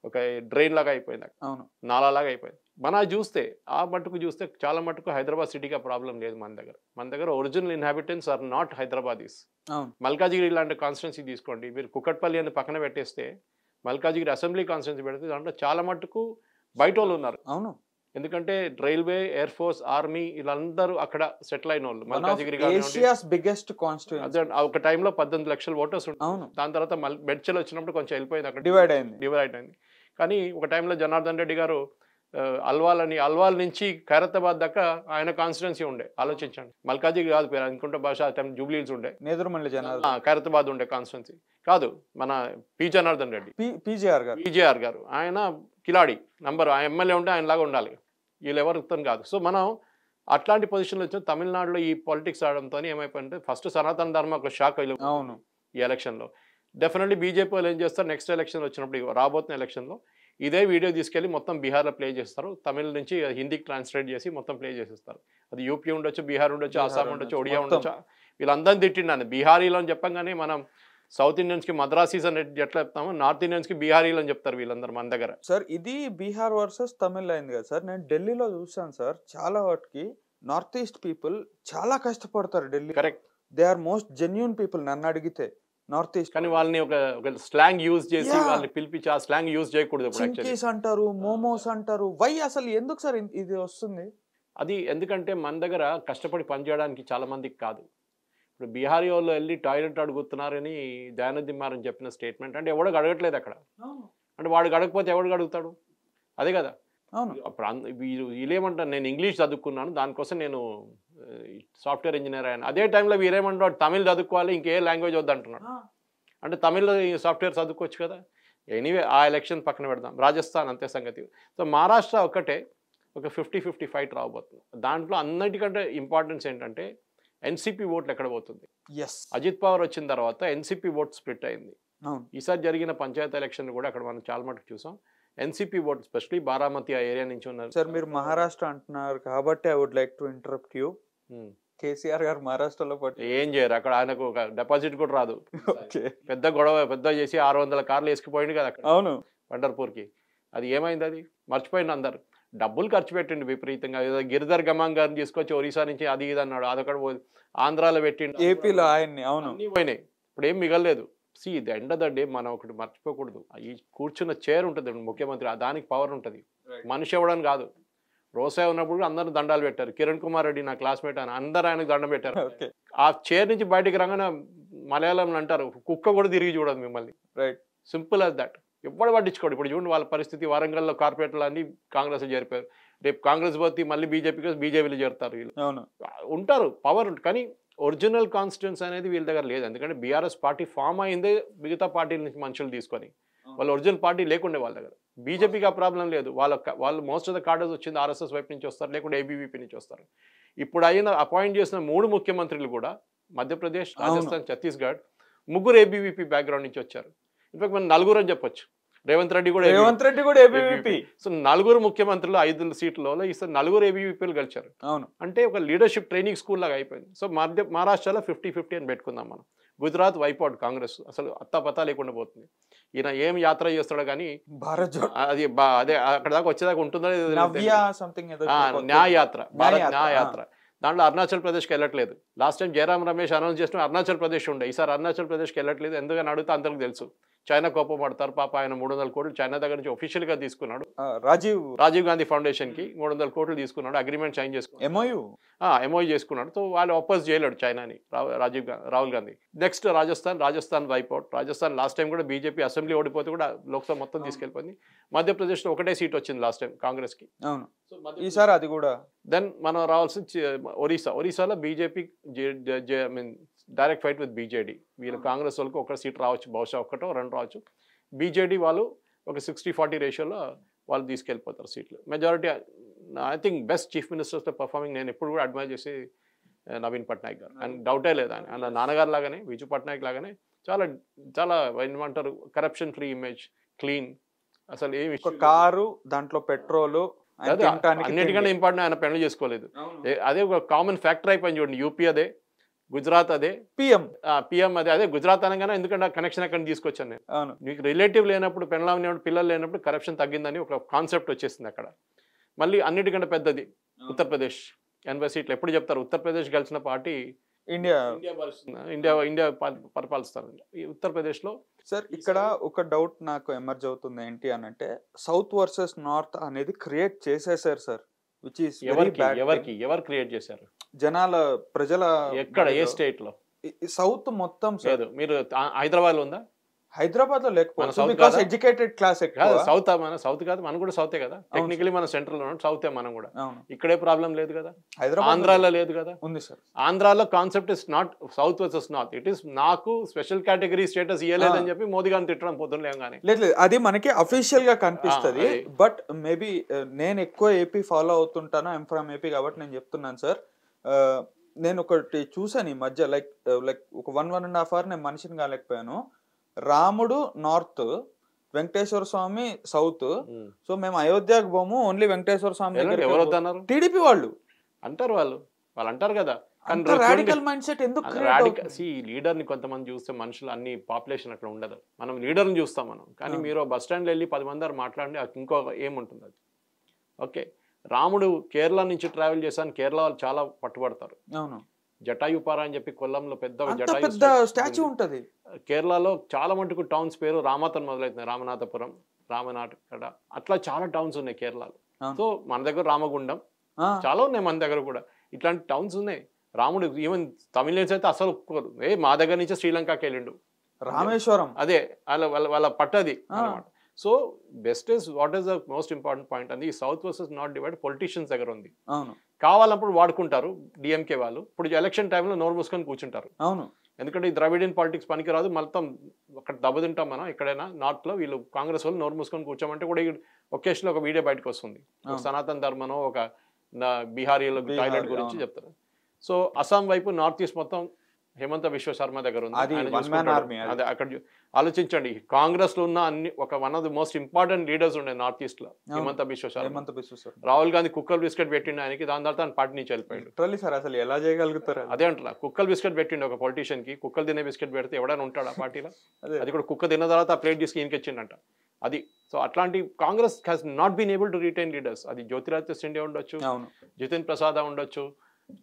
ఒక డ్రైన్ లాగా అయిపోయింది, నాలా లాగా అయిపోయింది. మన చూస్తే ఆ మట్టుకు చూస్తే చాలా మటుకు హైదరాబాద్ సిటీగా ప్రాబ్లం లేదు మన దగ్గర original inhabitants are not Hyderabadis. Malkajgiri ఇలాంటి కాన్స్టిట్యున్సీ తీసుకోండి మీరు, కుకట్పల్లి అని పక్కన పెట్టేస్తే మల్కాజిగిరి అసెంబ్లీ కాన్స్టిట్యున్సీ పెడితే దాంట్లో చాలా మటుకు బయట వాళ్ళు ఉన్నారు. అవును, ఎందుకంటే రైల్వే, ఎయిర్ ఫోర్స్, ఆర్మీ వీళ్ళందరూ అక్కడ సెటిల్ అయిన వాళ్ళు. మల్కాజిగిరి ఒక టైంలో 18 లక్షల ఓటర్స్ ఉంటారు. దాని తర్వాత మెడ్చల్ వచ్చినప్పుడు కొంచెం వెళ్ళిపోయింది, అక్కడ డివైడ్ అయింది. కానీ ఒక టైంలో జనార్దన్ రెడ్డి గారు అల్వాల్ నుంచి ఖైరతాబాద్ దాకా ఆయన కాన్స్టిట్యున్సీ ఉండే. ఆలోచించండి, మల్కాజిగిరి కాదు పేరు అనుకుంటే భాష జూబ్లీహిల్స్ ఉండే, ఖైరతాబాద్ ఉండే కాన్స్టిట్యున్సీ కాదు. మన జనార్దన్ రెడ్డి, పీజేఆర్ గారు ఆయన కిలాడి నంబర్, ఆ ఎమ్మెల్యే ఉంటే ఆయనలాగా ఉండాలి. వీళ్ళు ఎవరితో కాదు. సో మనం అట్లాంటి పొజిషన్లో వచ్చిన తమిళనాడులో ఈ పాలిటిక్స్ ఆడడంతో ఏమైపోయిందంటే ఫస్ట్ సనాతన ధర్మ ఒక షాక్ అయ్యి ఈ ఎలక్షన్లో. డెఫినెట్లీ బీజేపీ వాళ్ళు ఏం చేస్తారు, నెక్స్ట్ ఎలక్షన్ వచ్చినప్పుడు రాబోతున్న ఎలక్షన్లో ఇదే వీడియో తీసుకెళ్ళి మొత్తం బీహార్లో ప్లే చేస్తారు. తమిళ నుంచి హిందీకి ట్రాన్స్లేట్ చేసి మొత్తం ప్లే చేసేస్తారు. అది యూపీ ఉండొచ్చు, బీహార్ ఉండొచ్చు, అస్సాం ఉండొచ్చు, ఒడియా ఉండొచ్చు. వీళ్ళందరినీ తిట్టిండాను బీహారీలో అని చెప్పంగానే. మనం సౌత్ ఇండియన్స్కి మద్రాసీస్ అని ఎట్లా చెప్తామో, నార్త్ ఇండియన్స్కి బీహారీలు అని చెప్తారు వీళ్ళందరూ మన దగ్గర. సార్ ఇది బీహార్ వర్సెస్ తమిళ్ అయింది కదా సార్. నేను ఢిల్లీలో చూసాను సార్, చాలా వాటికి నార్త్ ఈస్ట్ పీపుల్ చాలా కష్టపడతారు Delhi. Correct, they are most genuine people నన్ను అడిగితే నార్త్ ఈస్ట్. కానీ వాళ్ళని ఒక స్లాంగ్ యూజ్ చేసి వాళ్ళని పిలిపించి ఆ స్లాంగ్ యూజ్ చేయకూడదు. చింకీస్ అంటారు, మోమోస్ అంటారు. వై అసలు ఎందుకు సార్ ఇది వస్తుంది? అది ఎందుకంటే మన దగ్గర కష్టపడి పనిచేయడానికి చాలా మందికి కాదు. ఇప్పుడు బీహారీ వాళ్ళు వెళ్ళి టాయిలెట్ అడుగుతున్నారని దయానిధి మారన్ చెప్పిన స్టేట్మెంట్ అంటే ఎవడో అడగట్లేదు అక్కడ. అంటే వాడికి అడగకపోతే ఎవడికి అడుగుతాడు? అదే కదా. వీళ్ళేమంటారు, నేను ఇంగ్లీష్ చదువుకున్నాను దానికోసం నేను సాఫ్ట్వేర్ ఇంజనీర్ అయ్యాను. అదే టైంలో వీరేమంటాడు తమిళ్ చదువుకోవాలి, ఇంకే లాంగ్వేజ్ వద్దంటున్నాడు. అంటే తమిళ్లో సాఫ్ట్వేర్ చదువుకోవచ్చు కదా. ఎనీవే ఆ ఎలక్షన్ పక్కన పెడదాం. రాజస్థాన్ అంతే సంగతి. సో మహారాష్ట్ర ఒక్కటే ఒక 50-50 ఫైట్ రాబోతుంది. దాంట్లో అన్నిటికంటే ఇంపార్టెన్స్ ఏంటంటే ఎన్సీపీ ఓట్లు ఎక్కడ పోతుంది. అజిత్ పవార్ వచ్చిన తర్వాత ఎన్సీపీ ఓట్ స్ప్లిట్ అయింది. ఈసారి జరిగిన పంచాయతీ ఎలక్షన్ కూడా అక్కడ మనం చాలా మటుకు చూసాం. ఎన్సీపీ ఓట్ స్పెషలీ బారామతి ఆ ఏరియా నుంచి ఉన్నారు. సార్ మీరు మహారాష్ట్ర అంటున్నారు కాబట్టి I would like to interrupt you. KCR గారు మహారాష్ట్రలో ఏం చేయరు అక్కడ, ఆయనకు ఒక డిపాజిట్ కూడా రాదు. పెద్ద గొడవ పెద్ద చేసి 600 కార్లు వేసుకుపోయింది కదా అక్కడ. అవును, పండర్పూర్కి. అది ఏమైంది, అది మర్చిపోయింది అందరు. డబ్బులు ఖర్చు పెట్టిండు విపరీతంగా. గిరిధర్ గమాంగ్ గారిని తీసుకొచ్చి ఒరిస్సా నుంచి అది ఇది అన్నాడు, అదొకటి ఆంధ్రాలో పెట్టిండు, ఏపీలో ఆయన్ని. అవును, అన్నీ పోయినాయి. ఇప్పుడు ఏం మిగలలేదు. See the end of the day మనం ఒకటి మర్చిపోకూడదు, ఈ కూర్చున్న చైర్ ఉంటుంది ముఖ్యమంత్రి, దానికి పవర్ ఉంటుంది, మనిషి ఇవ్వడానికి కాదు. రోసా ఉన్నప్పుడు అందరూ దండాలు పెట్టారు. కిరణ్ కుమార్ రెడ్డి నా క్లాస్మేట్ అని అందరూ ఆయనకు దండం పెట్టారు. ఆ చైర్ నుంచి బయటికి రాగానే మలయాళంలో అంటారు, కుక్క కూడా తిరిగి చూడదు మిమ్మల్ని. Right, simple as that. ఎప్పుడు పట్టించుకోడు. ఇప్పుడు చూడండి వాళ్ళ పరిస్థితి, వరంగల్లో కార్పొరేటర్లు అన్ని కాంగ్రెస్ చేరిపోయారు. రేపు కాంగ్రెస్ పోతే మళ్ళీ బీజేపీలో చేరుతారు. వీళ్ళు ఉంటారు, పవర్. కానీ ఒరిజినల్ కాన్స్టిట్యూన్స్ అనేది వీళ్ళ దగ్గర లేదు. ఎందుకంటే బీఆర్ఎస్ పార్టీ ఫామ్ అయిందే మిగతా పార్టీల నుంచి మనుషులు తీసుకొని. వాళ్ళు ఒరిజినల్ పార్టీ లేకుండే వాళ్ళ దగ్గర. బీజేపీకి ఆ ప్రాబ్లం లేదు. వాళ్ళు మోస్ట్ ఆఫ్ ద కార్డర్స్ వచ్చింది ఆర్ఎస్ఎస్ వైపు నుంచి వస్తారు, లేకుంటే ఏబీవీపీ నుంచి వస్తారు. ఇప్పుడు అపాయింట్ చేసిన 3 ముఖ్యమంత్రులు కూడా మధ్యప్రదేశ్, రాజస్థాన్, ఛత్తీస్గఢ్ ముగ్గురు ఏబీవీపీ బ్యాక్గ్రౌండ్ నుంచి వచ్చారు. ఇన్ఫాక్ట్ మనం 4 అని చెప్పొచ్చు. రేవంత్ రెడ్డి కూడా ఏబీవీపీ. సో 4 ముఖ్యమంత్రులు 5 సీట్లలో ఈసారి 4 ఏబీవీపీలు గెలిచారు. అవును, అంటే ఒక లీడర్షిప్ ట్రైనింగ్ స్కూల్ లాగా అయిపోయింది. సో మహారాష్ట్రలో 50-50 అని పెట్టుకుందాం మనం. గుజరాత్ వైపౌట్, కాంగ్రెస్ అసలు అత్తాపత్తా లేకుండా పోతుంది. ఈయన ఏం యాత్ర చేస్తాడో కానీ భారత్ అది అదే అక్కడ దాకా వచ్చేదాకా ఉంటుందో న్యాయయాత్ర, భారత్ న్యాయయాత్ర. దాంట్లో అరుణాచల్ ప్రదేశ్కి వెళ్ళట్లేదు. Last time Jayaram Ramesh announce చేసిన అరుణాచల్ ప్రదేశ్ ఉండే, ఈసారి అరుణాచల్ ప్రదేశ్కి వెళ్ళట్లేదు. ఎందుకని అడిగితే అందరికి తెలుసు, చైనా కోపం పడతారు. పాప ఆయన 300 కోట్లు చైనా దగ్గర నుంచి ఒఫీషియల్ గా తీసుకున్నాడు. రాజీవ్ గాంధీ ఫౌండేషన్ కి 300 కోట్లు తీసుకున్నాడు. అగ్రిమెంట్ సైన్ చేసుకున్నాడు, ఎంఓయూ చేసుకున్నాడు. సో వాళ్ళు అపోజ్ చేయలేడు చైనాని Rahul Gandhi. Next Rajasthan wipeout. Rajasthan last time కూడా బీజేపీ అసెంబ్లీ ఓడిపోతే కూడా లోక్సభ మొత్తం తీసుకెళ్ళిపోయింది. మధ్యప్రదేశ్ లో ఒకటే సీట్ వచ్చింది లాస్ట్ టైం కాంగ్రెస్ కి. ఈసారి అది కూడా. దెన్ మనం రావాల్సిన ఒరిస్సాలో BJP direct fight with BJD. వీళ్ళు కాంగ్రెస్ వాళ్ళకి ఒక సీట్ రావచ్చు, బహుశా 1-2 రావచ్చు. బీజేడీ వాళ్ళు ఒక 60-40 రేషియోలో వాళ్ళు తీసుకెళ్ళిపోతారు సీట్లు. Majority I think best chief మినిస్టర్స్లో పర్ఫార్మింగ్ నేను ఎప్పుడు కూడా అడ్మైర్ చేసి నవీన్ పట్నాయక్ గారు. అండ్ డౌటే లేదు, ఆయన నాన్నగారు లాగానే, విజు పట్నాయక్ లాగానే చాలా చాలా ఏమంటారు, కరప్షన్ ఫ్రీ ఇమేజ్, క్లీన్. అసలు ఏమి కారు దాంట్లో పెట్రోలు అన్నిటికన్నా ఇంపార్టెంట్, ఆయన పెళ్లి చేసుకోలేదు. అదే ఒక కామన్ ఫ్యాక్టర్ అయిపోయింది చూడండి. యూపీ అదే, గుజరాత్ అదే, పిఎం అదే. గుజరాత్ అనగానే ఎందుకంటే ఆ కనెక్షన్ అక్కడ తీసుకొచ్చాను నేను. మీకు రిలేటివ్ లేనప్పుడు, పిల్లలు లేనప్పుడు కరప్షన్ తగ్గిందని ఒక కాన్సెప్ట్ వచ్చేసింది అక్కడ. మళ్ళీ అన్నిటికంటే పెద్దది ఉత్తరప్రదేశ్, 80 సీట్లు. ఎప్పుడు చెప్తారు ఉత్తరప్రదేశ్ గెలిచిన పార్టీ ఇండియా పరిపాలిస్తారు. ఈ ఉత్తరప్రదేశ్లో సార్ ఇక్కడ ఒక డౌట్ నాకు ఎమర్జ్ అవుతుంది ఏంటి అని అంటే, సౌత్ వర్సెస్ నార్త్ అనేది క్రియేట్ చేసేసారు సార్. విచ్ ఈస్ ఎవరు క్రియేట్ చేశారు? ప్రజల ఎక్కడ, ఏ స్టేట్ లో? సౌత్ మొత్తం సార్. మీరు హైదరాబాద్ లో ఉందా? హైదరాబాద్ లో లేకపోతే ఎడ్యుకేటెడ్ క్లాస్ సౌత్. మన సౌత్ కాదు, మనం కూడా సౌతే కదా. టెక్నికలీ మన సెంట్రల్ లో సౌతే మనం కూడా. ఇక్కడే ప్రాబ్లం లేదు కదా, ఆంధ్రాలో లేదు కదా. ఉంది సార్. ఆంధ్రాలో concept is not south versus north. It is నాకు స్పెషల్ కేటగిరీ స్టేటస్ ఇవ్వలేదని చెప్పి మోదీ గారిని తిట్టడం పొద్దులేగానే. లేదు, అది మనకి అఫీషియల్ గా కనిపిస్తుంది. బట్ మేబీ నేను ఎక్కువ ఏపీ ఫాలో అవుతుంటాను, ఐఎమ్ ఫ్రమ్ ఏపీ కాబట్టి నేను చెప్తున్నాను సార్. నేను ఒకటి చూసాను ఈ మధ్య, లైక్ ఒక 1.5 hour నేను మనిషిని కాలేకపోయాను. రాముడు నార్త్, వెంకటేశ్వర స్వామి సౌత్. సో మేము అయోధ్యకు పోము, ఓన్లీ వెంకటేశ్వర స్వామి దగ్గర. టీడీపీ వాళ్ళు అంటారు, వాళ్ళు అంటారు కదా. రాడికల్ మైండ్ సెట్ ఎందుకు? లీడర్ ని కొంతమంది చూస్తే మనుషులు అన్ని పాపులేషన్ అట్లా ఉండదు. మనం లీడర్ని చూస్తాం మనం. కానీ మీరు బస్ స్టాండ్ వెళ్ళి 10 మంది మాట్లాడి ఇంకో ఏముంటుంది అది. ఓకే, రాముడు కేరళ నుంచి ట్రావెల్ చేశాను, కేరళ వాళ్ళు చాలా పట్టుబడతారు. అవును, జటాయుపారా అని చెప్పి కొల్లంలో పెద్ద స్టాచ్యూ ఉంటది. కేరళలో చాలా మటుకు టౌన్స్ పేరు రామతో మొదలవుతుంది. రామనాథపురం, రామనాథకడ, అట్లా చాలా టౌన్స్ ఉన్నాయి కేరళలో. సో మన దగ్గర రామగుండం చాలా ఉన్నాయి, మన దగ్గర కూడా ఇట్లాంటి టౌన్స్ ఉన్నాయి. రాముడు ఈవెన్ తమిళన్స్ అయితే అసలు ఒప్పుకోరు. మా దగ్గర నుంచి శ్రీలంకకి వెళ్ళిండు, రామేశ్వరం అదే వాళ్ళ పట్టది అనమాట. So best is what is the most important point అని, south versus north divide politicians దగ్గర ఉంది. అవును, కావాలప్పుడు వాడుకుంటారు డిఎంకే వాళ్ళు. ఇప్పుడు ఎలక్షన్ టైంలో నోరు మూసుకొని కూర్చుంటారు. అవును, ఎందుకంటే ఈ ద్రవిడియన్ పాలిటిక్స్ పనికిరాదు, మొత్తం అక్కడ దెబ్బతింటాం మనం ఎక్కడైనా నార్త్లో. వీళ్ళు కాంగ్రెస్ వాళ్ళు నోరు మూసుకొని కూర్చోమంటే కూడా ఒకేషన్లో ఒక వీడియో బయటకు వస్తుంది, ఒక సనాతన ధర్మనో ఒక బీహారీల టాయిలెట్ గురించి చెప్తారు. సో అస్సాం వైపు నార్త్ ఈస్ట్ మొత్తం హేమంత విశ్వ శర్మ దగ్గర ఉంది, అదే అక్కడ ఆలోచించండి. కాంగ్రెస్ లో ఉన్న అన్ని one of the most important leaders ఉండే నార్త్ ఈస్ట్ లో హేమంత బిశ్వ శర్మ. రాహుల్ గాంధీ కుక్కర్ బిస్కెట్ పెట్టిండు ఆయనకి, దాని తర్వాత ఆయన పార్టీ నుంచి వెళ్ళిపోయాడు. అసలు ఎలా చేయగలుగుతారు? అదే అంటారా, కుక్కర్ బిస్కెట్ పెట్టిండు ఒక పొలిటీషియన్ కి. కుక్కలు తినే బిస్కెట్ పెడితే ఎవడైనా ఉంటాడు ఆ పార్టీలో? అది కూడా కుక్క తిన్న తర్వాత ఆ ప్లేట్ తీసుకు ఈయనకి ఇచ్చిండంట అది. సో అట్లాంటి Congress has not been able to retain leaders. అది జ్యోతిరాదిత్య సింధియా ఉండొచ్చు, జితిన్ ప్రసాద్ ఉండొచ్చు,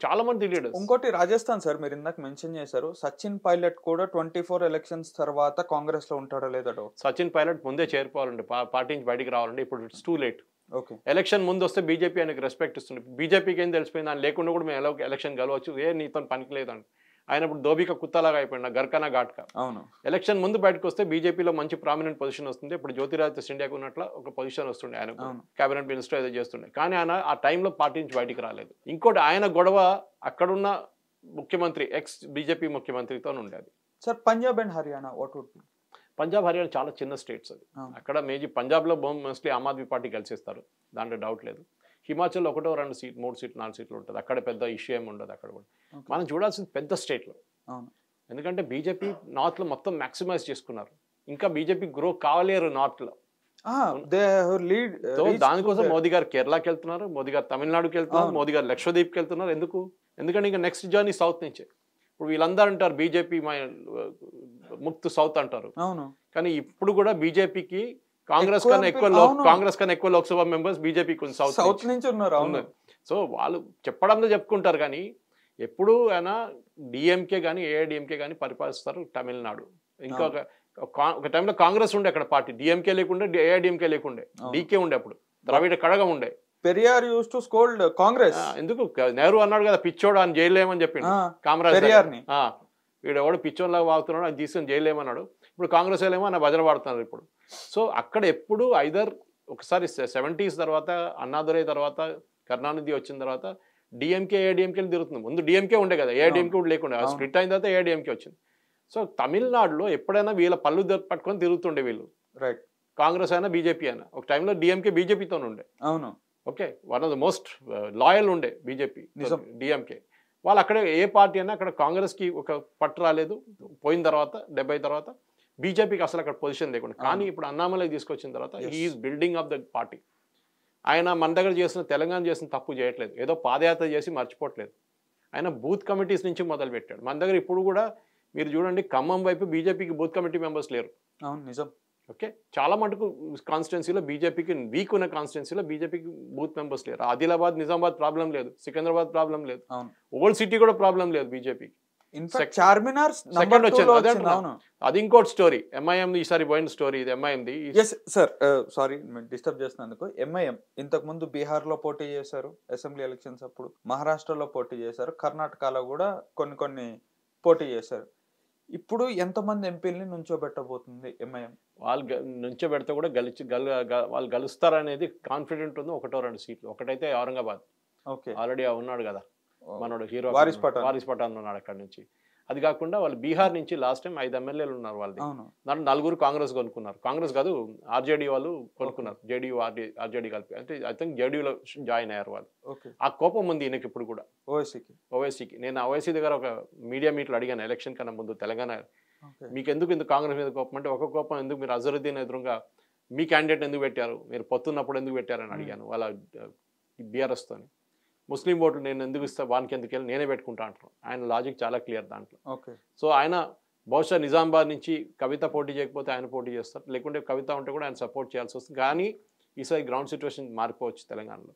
చాలా మంది లీడర్స్. ఇంకోటి రాజస్థాన్ సార్, మీరు ఇందాక మెన్షన్ చేశారు, సచిన్ పైలట్ కూడా 24 ఎలక్షన్స్ తర్వాత కాంగ్రెస్ లో ఉంటాడో లేదో. సచిన్ పైలట్ ముందే చేరిపోవాలండి, పార్టీ నుంచి బయటికి రావాలండి. ఇప్పుడు it's too late. Okay, election ముందు వస్తే బీజేపీ ఆయనకు రెస్పెక్ట్ ఇస్తుంది. బీజేపీకి ఏం తెలిసిపోయింది, ఆయన లేకుండా కూడా మేము ఎలా ఎలక్షన్ గెలవచ్చు, నీతో పనికి లేదండి. ఆయన ఇప్పుడు దోబిక కుత్తలాగా అయిపోయినా, గర్కనా ఘాట్కా. అవును, ఎలక్షన్ ముందు బయటకు వస్తే బీజేపీలో మంచి ప్రామినెంట్ పొజిషన్ వస్తుంది. ఇప్పుడు జ్యోతిరాదిత్య సింధియాకు ఉన్నట్ల ఒక పొజిషన్ వస్తుండే, ఆయన కేబినెట్ మినిస్టర్ ఏదో చేస్తుండే. కానీ ఆయన ఆ టైంలో పార్టీ నుంచి బయటికి రాలేదు. ఇంకోటి ఆయన గొడవ అక్కడున్న ముఖ్యమంత్రి, ఎక్స్ బీజేపీ ముఖ్యమంత్రితో ఉండేది. సార్ పంజాబ్ అండ్ హర్యానా పంజాబ్ హర్యానా చాలా చిన్న స్టేట్స్ అది. అక్కడ పంజాబ్లో మోస్ట్లీ ఆమ్ ఆద్మీ పార్టీ గెలిచేస్తారు, దాంట్లో డౌట్ లేదు. హిమాచల్ 1, 2 సీట్లు, 3 సీట్లు, 4 సీట్లు ఉంటుంది. అక్కడ పెద్ద ఇష్యూ ఏమి ఉండదు అక్కడ కూడా. మనం చూడాల్సింది పెద్ద స్టేట్లో, ఎందుకంటే బీజేపీ నార్త్లో మొత్తం మ్యాక్సిమైజ్ చేసుకున్నారు. ఇంకా బీజేపీ గ్రో కావలేరు నార్త్లో. దానికోసం మోదీ గారు కేరళకి వెళ్తున్నారు, మోదీ గారు తమిళనాడుకి వెళ్తున్నారు, మోదీ గారు లక్షద్వీప్కి వెళ్తున్నారు. ఎందుకు? ఎందుకంటే ఇంకా నెక్స్ట్ జర్నీ సౌత్ నుంచే. ఇప్పుడు వీళ్ళందరూ అంటారు బీజేపీ ముక్త్ సౌత్ అంటారు, కానీ ఇప్పుడు కూడా బీజేపీకి కాంగ్రెస్ కన్నా ఎక్కువ లోక్సభ మెంబర్స్ బీజేపీకి సౌత్ నుంచి ఉన్నారు. సో వాళ్ళు చెప్పడంలో చెప్పుకుంటారు, కానీ ఎప్పుడు అయినా డిఎంకే కానీ ఏఐడిఎంకే కానీ పరిపాలిస్తారు తమిళనాడు. ఇంకొక ఒక టైంలో కాంగ్రెస్ ఉండే అక్కడ పార్టీ, డిఎంకే లేకుండే, ఏఐడిఎంకే లేకుండే, డీకే ఉండే, అప్పుడు ద్రవిడ కడగం ఉండే. Periyar use to scold Congress. ఎందుకు? నెహ్రూ అన్నాడు కదా పిచ్చోడు అని జైలేమని చెప్పిండు కామరాజ్. వీడు ఎవడు పిచ్చోన్లాగా వాగుతున్నాడు, అని తీసుకొని జైలేమన్నాడు. ఇప్పుడు కాంగ్రెస్ ఏమో ఆయన భజన పాడుతున్నారు ఇప్పుడు. సో అక్కడ ఎప్పుడు ఐదర్ ఒకసారి 70s తర్వాత అన్నాదురై తర్వాత కరుణానిధి వచ్చిన తర్వాత డిఎంకే ఏఐడిఎంకేలు తిరుగుతుంది. ముందు డిఎంకే ఉండే కదా, ఏఐడిఎంకే కూడా లేకుండా స్ప్లిట్ అయిన తర్వాత ఏఐడిఎంకే వచ్చింది. సో తమిళనాడులో ఎప్పుడైనా వీళ్ళ పళ్ళు పట్టుకొని తిరుగుతుండే వీళ్ళు, రైట్, కాంగ్రెస్ అయినా బీజేపీ అయినా. ఒక టైంలో డిఎంకే బీజేపీతో ఉండే. అవును, okay, one of the most loyal ఉండే బీజేపీ డిఎంకే. వాళ్ళు అక్కడ ఏ పార్టీ అయినా అక్కడ కాంగ్రెస్కి ఒక పట్టు రాలేదు. పోయిన తర్వాత 70 తర్వాత బీజేపీకి అసలు అక్కడ పొజిషన్ లేకుండా. కానీ ఇప్పుడు అన్నామలై తీసుకొచ్చిన తర్వాత he's building of the party. ఆయన మన దగ్గర చేసిన తెలంగాణ చేసిన తప్పు చేయట్లేదు, ఏదో పాదయాత్ర చేసి మర్చిపోవట్లేదు. ఆయన బూత్ కమిటీస్ నుంచి మొదలు పెట్టాడు. మన దగ్గర ఇప్పుడు కూడా మీరు చూడండి, ఖమ్మం వైపు బీజేపీకి బూత్ కమిటీ మెంబర్స్ లేరు. అవును, నిజం. ఓకే, చాలా మటుకు కాన్స్టిట్యున్సీలో బీజేపీకి వీక్ ఉన్న కాన్స్టిట్యున్సీలో బీజేపీకి బూత్ మెంబర్స్ లేరు. ఆదిలాబాద్ నిజామాబాద్ ప్రాబ్లం లేదు, సికింద్రాబాద్ ప్రాబ్లం లేదు, ఓల్డ్ సిటీ కూడా ప్రాబ్లం లేదు బీజేపీకి. అది ఇంకోటి స్టోరీ. ఎంఐఎం ఈసారి పోయిన స్టోరీ ఇది. ఎంఐఎంది సార్, సారీ డిస్టర్బ్ చేసినందుకు. ఎంఐఎం ఇంతకు ముందు బీహార్ లో పోటీ చేశారు అసెంబ్లీ ఎలక్షన్స్ అప్పుడు, మహారాష్ట్రలో పోటీ చేశారు, కర్ణాటకలో కూడా కొన్ని పోటీ చేశారు. ఇప్పుడు ఎంతమంది ఎంపీలని నుంచోబెట్టబోతుంది ఎంఐఎం? వాళ్ళు నుంచోబెడితే కూడా వాళ్ళు గెలుస్తారనేది కాన్ఫిడెంట్ ఉంది. 1-2 సీట్లు. ఒకటైతే ఔరంగాబాద్, ఆల్రెడీ ఉన్నాడు కదా మనోడు హీరో వారిస్ పఠాన్ ఉన్నాడు అక్కడ నుంచి. అది కాకుండా వాళ్ళు బీహార్ నుంచి లాస్ట్ టైం 5 ఎమ్మెల్యేలు ఉన్నారు వాళ్ళది. దాంట్లో 4 కాంగ్రెస్ కొనుక్కున్నారు. కాంగ్రెస్ కాదు, ఆర్జేడీ వాళ్ళు కొనుక్కున్నారు. జేడీయూ ఆర్జేడీ కలిపి. అంటే ఐ థింక్ జేడీయూలో జాయిన్ అయ్యారు వాళ్ళు. ఆ కోపం ఉంది ఈయనకి ఇప్పుడు కూడా, ఓవైసీకి. నేను ఓవైసీ దగ్గర ఒక మీడియా మీట్లు అడిగాను ఎలక్షన్ కన్నా ముందు, తెలంగాణ మీకు ఎందుకు కాంగ్రెస్ మీద కోపం అంటే, ఒక కోపం ఎందుకు మీరు అజరుద్దీన్ ఎదురుగా మీ క్యాండిడేట్ ఎందుకు పెట్టారు, మీరు పొత్తున్నప్పుడు ఎందుకు పెట్టారని అడిగాను వాళ్ళ బీఆర్ఎస్తోని. ముస్లిం ఓట్లు నేను ఎందుకు ఇస్తా, వానికి ఎందుకు వెళ్ళి నేనే పెట్టుకుంటా అంటారు. ఆయన లాజిక్ చాలా క్లియర్ దాంట్లో. సో ఆయన బహుశా నిజామాబాద్ నుంచి కవిత పోటీ చేయకపోతే ఆయన పోటీ చేస్తారు, లేకుంటే కవిత ఉంటే కూడా ఆయన సపోర్ట్ చేయాల్సి వస్తుంది. కానీ ఈసారి గ్రౌండ్ సిచ్యువేషన్ మారిపోవచ్చు తెలంగాణలో.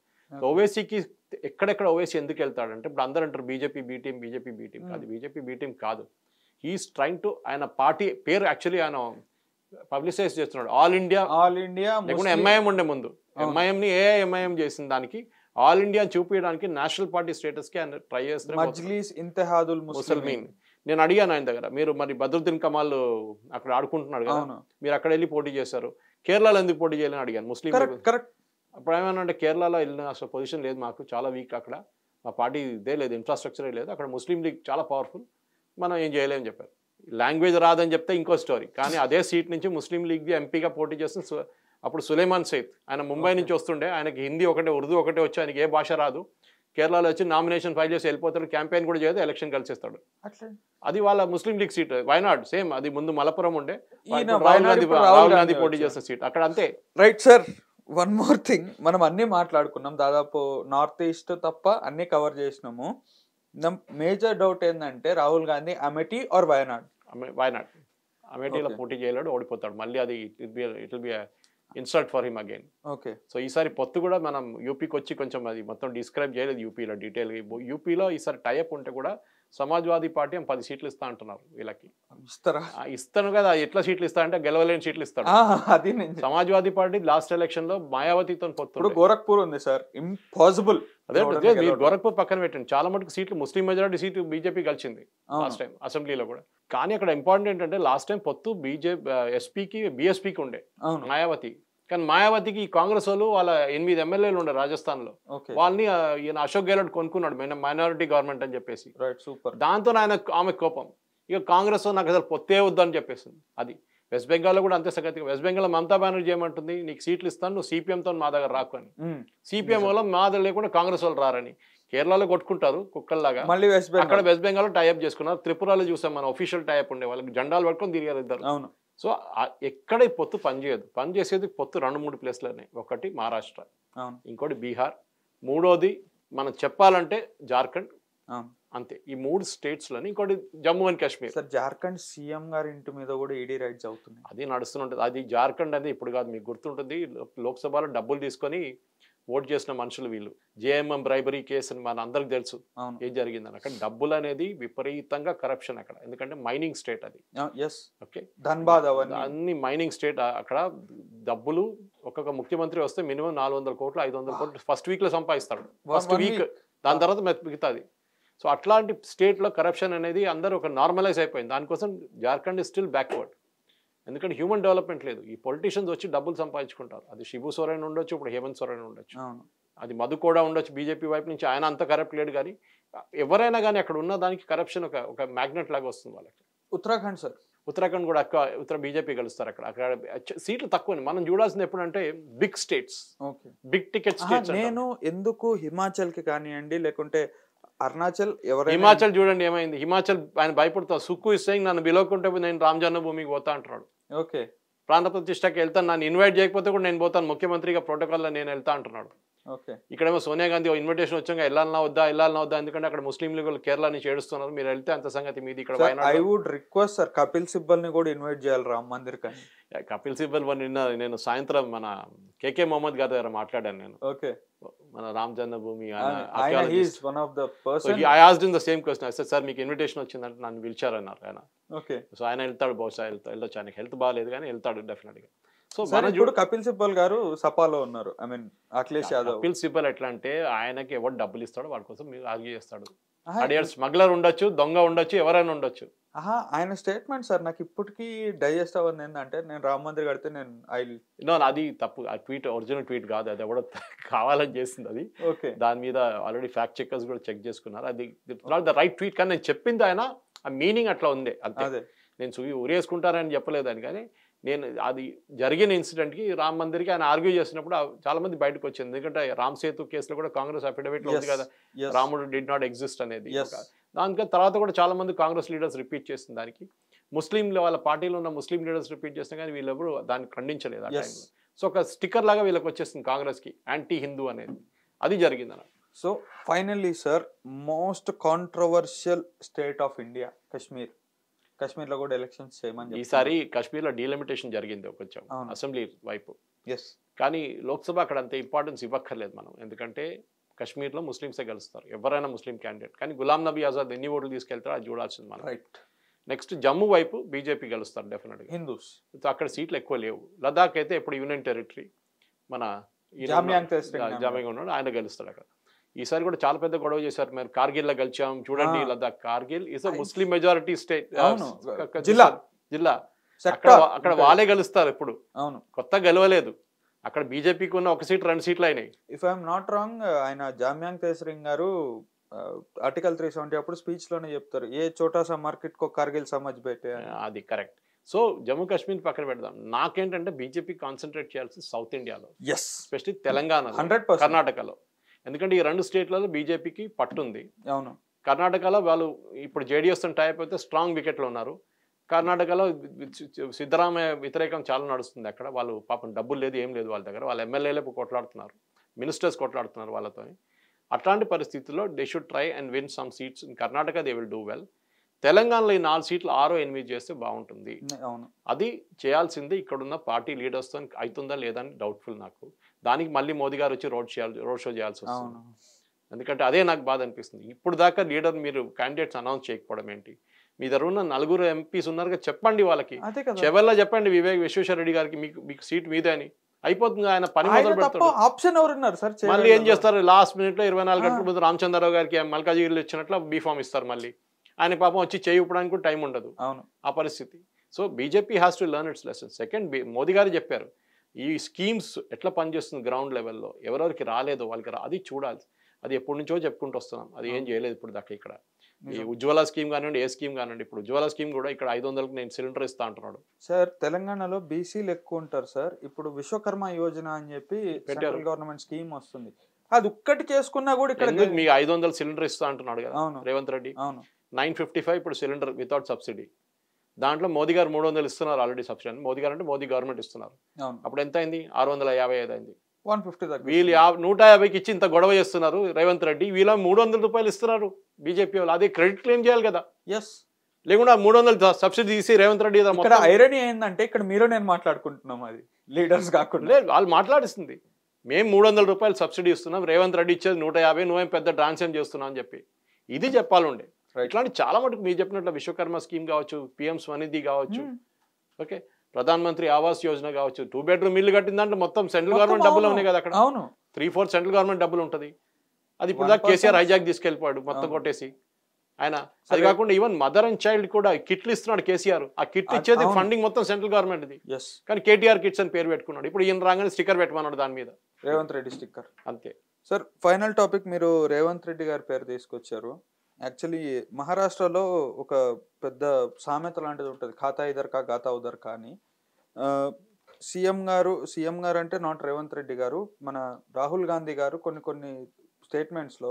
ఓవైసీకి ఎక్కడెక్కడ ఓవైసీ ఎందుకు వెళ్తాడంటే, ఇప్పుడు అందరూ అంటారు బీజేపీ బీ టీం కాదు. బీజేపీ బీ టీం కాదు. హీఈస్ ట్రైంగ్ టు, ఆయన పార్టీ పేరు యాక్చువల్లీ ఆయన పబ్లిసైజ్ చేస్తున్నాడు. ఆల్ ఇండియా లేకుంటే ఎంఐఎం ఉండే ముందు, ఎంఐఎంని ఏఐఎంఐఎం చేసిన దానికి ఆల్ ఇండియా చూపించడానికి నేషనల్ పార్టీ స్టేటస్ కి ఆయన ట్రై చేస్తారు. ముస్లిమీన్ నేను అడిగాను ఆయన దగ్గర, మీరు మరి బద్రుద్దీన్ కమాల్ అక్కడ ఆడుకుంటున్నాడు కదా, మీరు అక్కడ వెళ్ళి పోటీ చేశారు, కేరళలో ఎందుకు పోటీ చేయాలని అడిగాను. ముస్లిం అప్పుడు ఏమన్నా అంటే, కేరళలో వెళ్ళిన అసలు పొజిషన్ లేదు మాకు, చాలా వీక్ అక్కడ, మా పార్టీ ఇదే లేదు, ఇన్ఫ్రాస్ట్రక్చరే లేదు, అక్కడ ముస్లిం లీగ్ చాలా పవర్ఫుల్, మనం ఏం చేయలేమని చెప్పారు. లాంగ్వేజ్ రాదని చెప్తే ఇంకో స్టోరీ. కానీ అదే సీట్ నుంచి ముస్లిం లీగ్ ఎంపీగా పోటీ చేస్తున్న అప్పుడు సులేమాన్ సైద్, ఆయన ముంబై నుంచి వస్తుండే, ఆయనకి హిందీ ఒకటే ఉర్దూ ఒకటే వచ్చి, ఆయనకి ఏ భాష రాదు, కేరళలో వచ్చి నామినేషన్ ఫైల్ చేసి వెళ్ళిపోతాడు, క్యాంపెయిన్ కూడా చేయదు, ఎలక్షన్ కలిసేస్తాడు. అది వాళ్ళ ముస్లిం లీగ్ సీట్, వైనాడ్ సేమ్, అది ముందు మలపురం ఉండే, రాహుల్ గాంధీ పోటీ చేసిన సీట్ అక్కడ అంతే. Right sir, one more thing, మనం అన్ని మాట్లాడుకున్నాం, దాదాపు నార్త్ ఈస్ట్ తప్ప అన్ని కవర్ చేసినాము. మేజర్ డౌట్ ఏంటంటే రాహుల్ గాంధీ అమేఠీ ఆర్ వయనాడ్. వయనాడ్, అమేఠీలో పోటీ చేయలేడు, ఓడిపోతాడు మళ్ళీ. అది it will be insult for him again. Okay, so ఈసారి పొత్తు కూడా మనం యూపీకి వచ్చి కొంచెం అది మొత్తం డిస్క్రైబ్ చేయలేదు యూపీలో డీటెయిల్. యూపీలో ఈసారి టైఅప్ ఉంటే కూడా సమాజ్వాదీ పార్టీ 10 సీట్లు ఇస్తా అంటున్నారు వీళ్ళకి. ఇస్తారా? ఇస్తాను కదా, ఎట్లా సీట్లు ఇస్తా అంటే గెలవలేని సీట్లు ఇస్తాడు. అది సమాజ్వాదీ పార్టీ లాస్ట్ ఎలక్షన్ లో మాయావతితో పొత్తు. గోరఖ్పూర్ ఉంది సార్, ఇంపాసిబుల్. అదే మీరు గోరఖ్పూర్ పక్కన పెట్టండి, చాలా మటుకు సీట్లు ముస్లిం మెజారిటీ సీట్లు బీజేపీ గెలిచింది లాస్ట్ టైం అసెంబ్లీలో కూడా. కానీ అక్కడ ఇంపార్టెంట్ ఏంటంటే లాస్ట్ టైం పొత్తు ఎస్పీకి బీఎస్పీకి ఉండే మాయావతి. కానీ మాయావతికి కాంగ్రెస్ వాళ్ళు వాళ్ళ 8 ఎమ్మెల్యేలు ఉండే రాజస్థాన్ లో, వాళ్ళని ఈయన అశోక్ గెహ్లోట్ కొనుక్కున్నాడు మైనారిటీ గవర్నమెంట్ అని చెప్పేసి. దాంతో ఆమె కోపం, ఇక కాంగ్రెస్ నాకు అసలు పొత్తే వద్దు అని చెప్పేసింది. అది వెస్ట్ బెంగాల్లో కూడా అంతే సంగతిగా. వెస్ట్ బెంగాల్ మమతా బెనర్జీ ఏమంటుంది, నీకు సీట్లు ఇస్తాను, నువ్వు సిపిఎంతో మా దగ్గర రాకు అని. సిపిఎం వల్ల మా దగ్గర లేకుండా కాంగ్రెస్ వాళ్ళు రారని. కేరళలో కొట్టుకుంటారు కుక్కల్లాగా, అక్కడ వెస్ట్ బెంగాల్లో టైఅప్ చేసుకున్నారు. త్రిపురలో చూసాం మన ఒఫీషియల్ టైఅప్ ఉండే, వాళ్ళకి జెండాలు పట్టుకొని తిరిగారు ఇద్దరు. సో ఎక్కడ ఈ పొత్తు పనిచేయదు, పనిచేసేది పొత్తు 2-3 ప్లేస్లనే. ఒకటి మహారాష్ట్ర, ఇంకోటి బీహార్, మూడోది మనం చెప్పాలంటే జార్ఖండ్, అంతే. ఈ 3 స్టేట్స్లోని, ఇంకోటి జమ్మూ అండ్ కాశ్మీర్. జార్ఖండ్ సీఎం గారి ఇంటి మీద కూడా ఈడీ రైడ్స్ అవుతుంది, అది నడుస్తుంటుంది. అది జార్ఖండ్ అనేది ఇప్పుడు కాదు, మీకు గుర్తుంటుంది, లోక్సభలో డబ్బులు తీసుకొని ఓట్ చేసిన మనుషులు వీళ్ళు. జేఎంఎం బ్రైబరీ కేసు అని మన అందరికి తెలుసు ఏం జరిగిందని. అక్కడ డబ్బులు అనేది విపరీతంగా కరప్షన్ అక్కడ, ఎందుకంటే మైనింగ్ స్టేట్ అది. ఓకే, అన్ని మైనింగ్ స్టేట్. అక్కడ డబ్బులు ఒక్కొక్క ముఖ్యమంత్రి వస్తే మినిమం 400 కోట్లు 500 కోట్లు ఫస్ట్ వీక్ లో సంపాదిస్తాడు, ఫస్ట్ వీక్. దాని తర్వాత మిగతాది. సో అట్లాంటి స్టేట్లో కరప్షన్ అనేది అందరూ ఒక నార్మలైజ్ అయిపోయింది. దానికోసం జార్ఖండ్ ఇస్ స్టిల్ బ్యాక్వర్డ్, ఎందుకంటే హ్యూమన్ డెవలప్మెంట్ లేదు. ఈ పొలిటీషియన్స్ వచ్చి డబ్బులు సంపాదించుకుంటారు. అది శిబు సోరెన్ ఉండొచ్చు, ఇప్పుడు హేమంత్ సోరెన్ ఉండొచ్చు, అది మధు కూడా ఉండొచ్చు బీజేపీ వైపు నుంచి. ఆయన అంత కరప్ట్ లేడు, కానీ ఎవరైనా కానీ అక్కడ ఉన్న దానికి కరప్షన్ ఒక మ్యాగ్నెట్ లాగా వస్తుంది వాళ్ళకి. ఉత్తరాఖండ్ సార్, ఉత్తరాఖండ్ కూడా ఉత్తర బీజేపీ గెలుస్తారు అక్కడ. అక్కడ సీట్లు తక్కువ. మనం చూడాల్సింది ఎప్పుడంటే big states, big ticket states. నేను ఎందుకు హిమాచల్ కి కానివ్వండి, లేకుంటే అరుణాచల్, హిమాచల్ చూడండి ఏమైంది. హిమాచల్ ఆయన భయపడతావు, సుక్కు ఇస్తే నన్ను పిలవకుంటే నేను రామ్ జన్మభూమికి పోతా అంటున్నాడు. ఓకే, ప్రాంత ప్రతిష్టకి వెళ్తాను, నన్ను ఇన్వైట్ చేయకపోతే కూడా నేను పోతాను, ముఖ్యమంత్రిగా ప్రోటోకాల్లో నేను వెళ్తా అంటున్నాడు. ఇక్కడేమో సోనియా గాంధీ ఇన్విటేషన్ వచ్చాక వెళ్ళాలన్నా వద్దా, ఎందుకంటే అక్కడ ముస్లిం లీగులు కేరళ నుంచి ఏడుస్తున్నారు, మీరు వెళ్తే అంత సంగతి మీది. ఇక్కడ I would request sir, Kapil Sibal ని కూడా ఇన్వైట్ చేయాలి రామ్ మందిర్ కానీ. కపిల్ సిబ్బల్ నేను సాయంత్రం మన కేకే మొహమ్మద్ గారి దగ్గర మాట్లాడాను నేను. ఓకే, మన రామ్ జన్మభూమి సేమ్ క్వశ్చన్. సార్ మీకు ఇన్విటేషన్ వచ్చిందంటే నన్ను పిలిచారన్నారు ఆయన. ఓకే, సో ఆయన వెళ్తాడు, బహుశా వెళ్ళొచ్చు, ఆయనకి హెల్త్ బాగాలేదు కానీ వెళ్తాడు డెఫినెట్ గా. సో ఇప్పుడు కపిల్ సిబ్బల్ గారు సపాలో ఉన్నారు, ఐ మీన్ అఖిలేష్ యాదవ్. కపిల్ సిబ్బల్ ఎట్లా అంటే ఆయనకి ఎవరు డబ్బులు ఇస్తాడో వాడి కోసం మీరు ఆర్గ్యూ చేస్తాడు. స్మగ్లర్ ఉండొచ్చు, దొంగ ఉండొచ్చు, ఎవరైనా ఉండొచ్చు. ఆయన స్టేట్మెంట్ సార్ నాకు ఇప్పటికీ డైజెస్ట్ అవ్వదు. ఏంటంటే నేను రామ్ మందిర్ కడితే నేను అది తప్పు. ఆ ట్వీట్ ఒరిజినల్ ట్వీట్ కాదు, అది ఎవడో కావాలని చేసింది అది. దాని మీద ఆల్రెడీ ఫ్యాక్ట్ చెకర్స్ కూడా చెక్ చేసుకున్నారు. అది నాట్ ద రైట్ ట్వీట్. కానీ నేను చెప్పింది ఆయన ఆ మీనింగ్ అట్లా ఉంది అంతే. నేను ఉరేసుకుంటారని చెప్పలేదు అని, కానీ నేను అది జరిగిన ఇన్సిడెంట్కి రామ్ మందిర్కి ఆయన ఆర్గ్యూ చేసినప్పుడు చాలా మంది బయటకు వచ్చింది. ఎందుకంటే రామ్ సేతు కేసులో కూడా కాంగ్రెస్ అఫిడవిట్లో ఉంది కదా, రాముడు డిడ్ నాట్ ఎగ్జిస్ట్ అనేది. దానికి తర్వాత కూడా చాలా మంది కాంగ్రెస్ లీడర్స్ రిపీట్ చేసిన దానికి, ముస్లింలు వాళ్ళ పార్టీలో ఉన్న ముస్లిం లీడర్స్ రిపీట్ చేసినా కానీ వీళ్ళెవరు దాన్ని ఖండించలేదు ఆ టైంలో. సో ఒక స్టిక్కర్ లాగా వీళ్ళకి వచ్చేస్తుంది కాంగ్రెస్కి, యాంటీ హిందూ అనేది. అది జరిగింది అన్న. So finally sir, most controversial state of India కాశ్మీర్లో కూడా ఎలక్షన్స్ చేయమని. ఈసారి కాశ్మీర్లో డీలిమిటేషన్ జరిగింది కొంచెం అసెంబ్లీ వైపు. కానీ లోక్సభ అక్కడ అంత ఇంపార్టెన్స్ ఇవ్వక్కర్లేదు మనం, ఎందుకంటే కాశ్మీర్లో ముస్లింసే గెలుస్తారు, ఎవరైనా ముస్లిం క్యాండిడేట్. కానీ గులాం నబీ ఆజాద్ ఎన్ని ఓట్లు తీసుకెళ్తారో అది చూడాల్సింది మనం. నెక్స్ట్ జమ్మూ వైపు బీజేపీ గెలుస్తారు డెఫినెట్గా, హిందూస్. అక్కడ సీట్లు ఎక్కువ లేవు. లదాఖ్ అయితే ఇప్పుడు యూనియన్ టెరిటరీ, మన జామ్యాంగ్ ఉన్నాడు, ఆయన గెలుస్తాడు అక్కడ. ఈసారి కూడా చాలా పెద్ద గొడవ చేశారు. మరి కార్గిల్లో గెలిచాం చూడండి. Ladakh, Kargil is a Muslim majority state, జిల్లా. అక్కడ వాళ్ళే గెలుస్తారు ఇప్పుడు, కొత్త గెలవలేదు. అక్కడ బీజేపీకి ఉన్న 1 సీట్ 2 సీట్లు అయినాయి. ఇఫ్ ఐఎమ్ నాట్ రాంగ్, ఆయన జామ్యాంగ్ తేసరింగ్ గారు ఆర్టికల్ 370 అప్పుడు స్పీచ్ లోనే చెప్తారు, ఏ చోటా సా మార్కెట్ కో కార్గిల్ సమజ్ బెట్టే అని. అది కరెక్ట్. సో జమ్మూ కాశ్మీర్ పక్కన పెడదాం. నాకేంటంటే బీజేపీ కాన్సన్ట్రేట్ చేయాల్సి సౌత్ ఇండియాలో, ఎస్ ఎస్పెషల్లీ తెలంగాణలో, 100%. కర్ణాటకలో. ఎందుకంటే ఈ 2 స్టేట్లలో బీజేపీకి పట్టుంది. అవును కర్ణాటకలో వాళ్ళు ఇప్పుడు జేడీఎస్ తో టైప్ అయితే స్ట్రాంగ్ వికెట్లో ఉన్నారు. కర్ణాటకలో సిద్ధరామయ్య వ్యతిరేకం చాలా నడుస్తుంది అక్కడ. వాళ్ళు పాపం డబ్బులు లేదు, ఏం లేదు వాళ్ళ దగ్గర. వాళ్ళ ఎమ్మెల్యేలే కొట్లాడుతున్నారు, మినిస్టర్స్ కొట్లాడుతున్నారు వాళ్ళతో. అట్లాంటి పరిస్థితుల్లో they should try and been some seats in Karnataka. They will do well. తెలంగాణలో ఈ 4 సీట్లు 6-8 చేస్తే బాగుంటుంది. అవును అది చేయాల్సిందే. ఇక్కడున్న పార్టీ లీడర్స్తో అవుతుందా లేదా అని డౌట్ఫుల్ నాకు. దానికి మళ్ళీ మోదీ గారు వచ్చి రోడ్ షో చేయాల్సి వస్తుంది. అవును ఎందుకంటే అదే నాకు బాధ అనిపిస్తుంది. ఇప్పుడు దాకా లీడర్ మీరు క్యాండిడేట్స్ అనౌన్స్ చేయకపోవడం ఏంటి? మీ దగ్గర ఉన్న 4 ఎంపీస్ ఉన్నారుగా, చెప్పండి వాళ్ళకి, అదే కదా. చెవెల్లా చెప్పండి విశ్వేశ్వర రెడ్డి గారికి మీకు సీట్ మీదే అని. అయిపోతుంది, ఆయన పని మొదలు పెడతాడు. ఆప్షన్ ఎవరున్నారు సార్? మళ్ళీ ఏం చేస్తారు, లాస్ట్ మినిట్లో 24 గంటల ముందు రామచంద్రరావు గారికి మల్కాజిగిరిలో ఇచ్చినట్లు బీఫామ్ ఇస్తారు. మళ్ళీ ఆయన పాపం వచ్చి చేయి ఇవ్వడానికి కూడా టైం ఉండదు. అవును ఆ పరిస్థితి. So BJP has to learn it's lesson. Second, Modi గారు చెప్పారు ఈ స్కీమ్స్ ఎట్లా పనిచేస్తుంది గ్రౌండ్ లెవెల్లో, ఎవరెవరికి రాలేదో వాళ్ళకి అది చూడాలి. అది ఎప్పటి నుంచో చెప్పుకుంటూ వస్తున్నాం, అది ఏం చేయలేదు ఇప్పుడు దాకా. ఇక్కడ ఈ ఉజ్వల స్కీమ్ కానివ్వండి, ఏ స్కీమ్ కానివ్వండి, ఇప్పుడు ఉజ్వల స్కీమ్ కూడా ఇక్కడ 500కి నేను సిలిండర్ ఇస్తా అంటున్నాడు. సార్ తెలంగాణలో బీసీలు ఎక్కువ ఉంటారు సార్. ఇప్పుడు విశ్వకర్మ యోజన అని చెప్పి సెంట్రల్ గవర్నమెంట్ స్కీమ్ వస్తుంది, అది ఒక్కటి చేసుకున్నా కూడా ఇక్కడ మీకు 500 సిలిండర్ ఇస్తా అంటున్నాడు కదా రేవంత్ రెడ్డి. అవును 955 ఇప్పుడు సిలిండర్ వితౌట్ సబ్సిడీ. దాంట్లో మోదీ గారు 300 ఇస్తున్నారు ఆల్రెడీ సబ్సిడీ. మోదీ గారు అంటే మోదీ గవర్నమెంట్ ఇస్తున్నారు. అప్పుడు ఎంత అయింది? 655 అయింది. 150 వీళ్ళు 150కి ఇచ్చి ఇంత గొడవ చేస్తున్నారు రేవంత్ రెడ్డి. వీళ్ళ 300 రూపాయలు ఇస్తున్నారు బీజేపీ వాళ్ళు. అదే క్రెడిట్ క్లెయిమ్ చేయాలి కదా. ఎస్ లేకుండా 300 సబ్సిడీ తీసి రేవంత్ రెడ్డి ఇక్కడ ఐరనీ ఏంటంటే ఇక్కడ మీరు నేను మాట్లాడుకుంటున్నాం, అది లీడర్స్ కాకుండా. లేదు, వాళ్ళు మాట్లాడిస్తుంది మేము 300 రూపాయలు సబ్సిడీ ఇస్తున్నాం, రేవంత్ రెడ్డి ఇచ్చేది 150, నువ్వేం పెద్ద ట్రాన్సాక్షన్ చేస్తున్నావు అని చెప్పి ఇది చెప్పాలండే. ఇట్లాంటి చాలా మటుకు మీరు చెప్పినట్లు విశ్వకర్మ స్కీమ్ కావచ్చు, పిఎం స్వనిధి కావచ్చు, ఓకే, ప్రధాన మంత్రి ఆవాస్ యోజన కావచ్చు, 2 బెడ్రూమ్ ఇల్లు కట్టిన దాంట్లో మొత్తం సెంట్రల్ గవర్నమెంట్ డబ్బులు ఉన్నాయి కదా అక్కడ. అవును 3/4 సెంట్రల్ గవర్నమెంట్ డబ్బులు ఉంటుంది. అది ఇప్పుడు దాకా కేసీఆర్ హైజాక్ తీసుకెళ్ళిపోయాడు మొత్తం కొట్టేసి ఆయన. అది కాకుండా ఈవెన్ మదర్ అండ్ చైల్డ్ కూడా కిట్లు ఇస్తున్నాడు కేసీఆర్. ఆ కిట్ ఇచ్చేది ఫండింగ్ మొత్తం సెంట్రల్ గవర్నమెంట్ ఇది. కానీ కేటీఆర్ కిట్స్ అని పేరు పెట్టుకున్నాడు. ఇప్పుడు ఈయన రాగానే స్టిక్కర్ పెట్టమన్నాడు దాని మీద, రేవంత్ రెడ్డి స్టిక్కర్. అంతే సార్ ఫైనల్ టాపిక్, మీరు రేవంత్ రెడ్డి గారి పేరు తీసుకొచ్చారు. యాక్చువల్లీ మహారాష్ట్రలో ఒక పెద్ద సామెత లాంటిది ఉంటుంది, ఖాతా ఇదర్ కా గాతా ఉదర్ కా అని. సీఎం గారు అంటే నాట్ రేవంత్ రెడ్డి గారు, మన రాహుల్ గాంధీ గారు కొన్ని స్టేట్మెంట్స్లో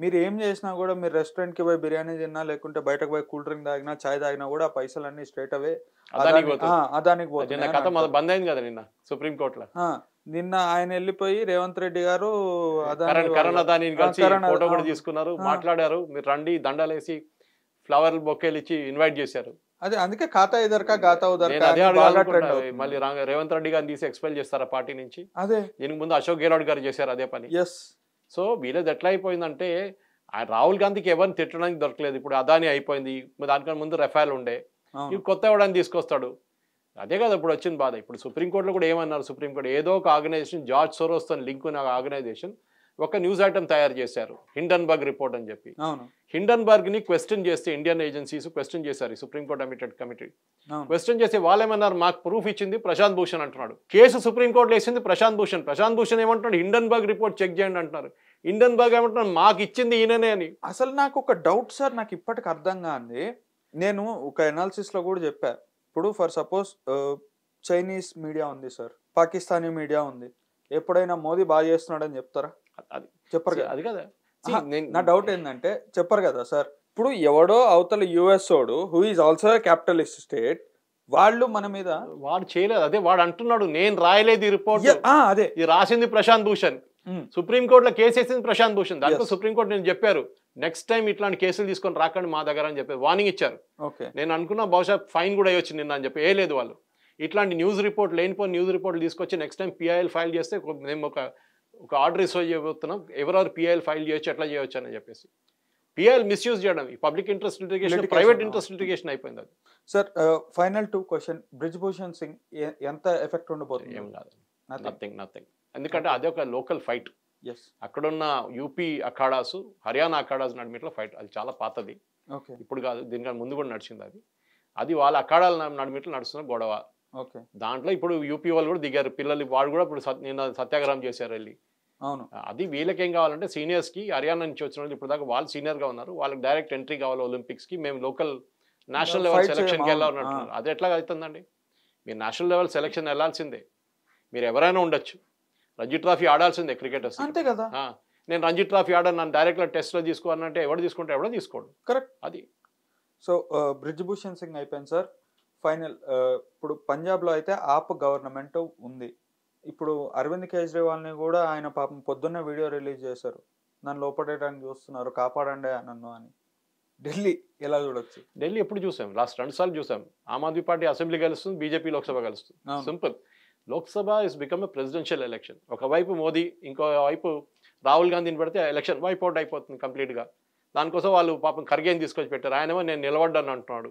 మీరు ఏం చేసినా కూడా, మీరు రెస్టారెంట్కి పోయి బిర్యానీ తిన్నా, లేకుంటే బయటకు పోయి కూల్ డ్రింక్ తాగినా, చాయ్ తాగినా కూడా ఆ పైసలన్నీ స్ట్రేట్ అవే అదానికి పోతుంది. బంద్ అయింది కదా నిన్న సుప్రీంకోర్టులో. నిన్న ఆయన వెళ్ళిపోయి రేవంత్ రెడ్డి గారు ఫోటో కూడా తీసుకున్నారు, మాట్లాడారు. మీరు రండి, దండలేసి ఫ్లవర్ బొకేలు ఇచ్చి ఇన్వైట్ చేశారు. అదే అందుకే ఖాతా ఇదర్కా గాతా ఉదర్కా. మళ్ళీ రేవంత్ రెడ్డి గారిని తీసి ఎక్స్పెల్ చేస్తారా పార్టీ నుంచి? అదే దీనికి ముందు అశోక్ గెహ్లోట్ గారు చేశారు అదే పని. సో వీళ్ళది ఎట్లా అయిపోయిందంటే, రాహుల్ గాంధీకి ఎవరిని తిట్టడానికి దొరకలేదు. ఇప్పుడు అదాని అయిపోయింది, దానికన్నా ముందు రఫాల్ ఉండే, ఇవి కొత్త ఎవడని తీసుకొస్తాడు. అదే కదా ఇప్పుడు వచ్చింది బాధ. ఇప్పుడు సుప్రీంకోర్టులో కూడా ఏమన్నారు, సుప్రీంకోర్టు ఏదో ఒక ఆర్గనైజేషన్, జార్జ్ సోరోస్తో లింక్ ఉన్న ఆర్గనైజేషన్ ఒక న్యూస్ ఐటమ్ తయారు చేశారు, హిండన్బర్గ్ రిపోర్ట్ అని చెప్పి. హిండన్బర్గ్ని క్వశ్చన్ చేస్తే ఇండియన్ ఏజెన్సీస్ క్వశ్చన్ చేశారు, సుప్రీంకోర్టు అమిటెడ్ కమిటీ క్వశ్చన్ చేస్తే వాళ్ళు ఏమన్నారు, మాకు ప్రూఫ్ ఇచ్చింది ప్రశాంత్ భూషణ్ అంటున్నాడు. కేసు సుప్రీంకోర్టులో వేసింది ప్రశాంత్ భూషణ్ ఏమంటున్నాడు, హిండన్బర్గ్ రిపోర్ట్ చెక్ చేయండి అంటున్నారు. హిండన్బర్గ్ ఏమంటున్నాడు, మాకు ఇచ్చింది ఈయననే అని. అసలు నాకు ఒక డౌట్ సార్, నాకు ఇప్పటికి అర్థం కాంది. నేను ఒక ఎనాలిసిస్ లో కూడా చెప్పా. ఇప్పుడు ఫర్ సపోజ్ చైనీస్ మీడియా ఉంది సార్, పాకిస్తానీ మీడియా ఉంది, ఎప్పుడైనా మోదీ బాగా చేస్తున్నాడు అని చెప్తారా? చెప్పరు కదా. అది కదా నా డౌట్ ఏంటంటే, చెప్పరు కదా సార్. ఇప్పుడు ఎవడో అవతల యుఎస్ ఓడు who is also capitalist state, వాళ్ళు మన మీద వాడు చేయలేదు. అదే వాడు అంటున్నాడు, నేను రాయలేదు ఈ రిపోర్ట్, అదే ఇది రాసింది ప్రశాంత్ భూషణ్. సుప్రీంకోర్టులో కేసు వేసింది ప్రశాంత్ భూషణ్. దాంట్లో సుప్రీంకోర్టు నేను చెప్పారు, నెక్స్ట్ టైం ఇట్లాంటి కేసులు తీసుకొని రాకండి మా దగ్గర అని చెప్పి వార్నింగ్ ఇచ్చారు. నేను అనుకున్నా బహుశా ఫైన్ కూడా అయ్యొచ్చు నిన్న అని చెప్పి, ఏ లేదు వాళ్ళు ఇట్లాంటి న్యూస్ రిపోర్ట్, లేనిపోయిన న్యూస్ రిపోర్ట్లు తీసుకొచ్చి నెక్స్ట్ టైం పిఐఎల్ ఫైల్ చేస్తే మేము ఒక ఆర్డర్ ఇష్యూ చేయబోతున్నాం, ఎవరెవరు పిఐఎల్ ఫైల్ చేయొచ్చు, ఎట్లా చేయొచ్చు అని చెప్పేసి. పిఐఎల్ మిస్యూజ్ చేయడం, public interest litigation, private interest litigation అయిపోయింది అది. Sir final 2 question, Brij Bhushan Singh ఎంత ఎఫెక్ట్ ఉండబోతుంది? ఏం కాదు, నథింగ్. ఎందుకంటే అదే ఒక లోకల్ ఫైట్. అక్కడున్న యూపీ అఖాడాస్, హర్యానా అఖాడాస్ నడిమిట్లో ఫైట్, అది చాలా పాతది, ఇప్పుడు కాదు, దీనికన్నా ముందు కూడా నడిచింది. అది వాళ్ళ అఖాడాల నడిమిట్లో నడుస్తున్న గొడవ. దాంట్లో ఇప్పుడు యూపీ వాళ్ళు కూడా దిగారు, పిల్లలు వాడు కూడా ఇప్పుడు నిన్న సత్యాగ్రహం చేశారు వెళ్ళి. అవును. అది వీళ్ళకేం కావాలంటే సీనియర్స్కి హర్యానా నుంచి వచ్చిన వాళ్ళు ఇప్పుడు దాకా వాళ్ళు సీనియర్గా ఉన్నారు, వాళ్ళకి డైరెక్ట్ ఎంట్రీ కావాలి ఒలింపిక్స్కి, మేము లోకల్ నేషనల్ లెవెల్ ఫైట్ సెలక్షన్కి చేయము. వెళ్ళాలని అంటున్నారు. అది ఎట్లా అవుతుందండి? మీరు నేషనల్ లెవెల్ సెలక్షన్ వెళ్ళాల్సిందే, మీరు ఎవరైనా ఉండొచ్చు, రంజీ ట్రోఫీ ఆడాల్సిందే క్రికెటర్స్. అంతే కదా. నేను రంజీ ట్రోఫీ ఆడాను, నన్ను డైరెక్ట్గా టెస్ట్లో తీసుకోవాలంటే ఎవడు తీసుకుంటే ఎవడో తీసుకోడు. కరెక్ట్. అది సో బ్రిజ్భూషణ్ సింగ్ అయిపోయింది సార్. ఫైనల్ ఇప్పుడు పంజాబ్లో అయితే ఆప్ గవర్నమెంట్ ఉంది. ఇప్పుడు అరవింద్ కేజ్రీవాల్ని కూడా ఆయన పాపం పొద్దున్న వీడియో రిలీజ్ చేశారు, నన్ను లోపడేయడానికి చూస్తున్నారు, కాపాడండి నన్ను అని. ఢిల్లీ ఎలా చూడొచ్చు? ఢిల్లీ ఎప్పుడు చూసాం, లాస్ట్ 2 సార్లు చూసాం. ఆమ్ ఆద్మీ పార్టీ అసెంబ్లీ గెలుస్తుంది, బీజేపీ లోక్సభ గెలుస్తుంది. Simple. Lok Sabha is become a presidential election. ఒకవైపు మోదీ, ఇంకో వైపు రాహుల్ గాంధీని పెడితే ఎలక్షన్ వైప్ అవుట్ అయిపోతుంది కంప్లీట్గా. దానికోసం వాళ్ళు పాపం ఖర్గేని తీసుకొచ్చి పెట్టారు. ఆయనేమో నేను నిలబడ్డాను అంటున్నాడు,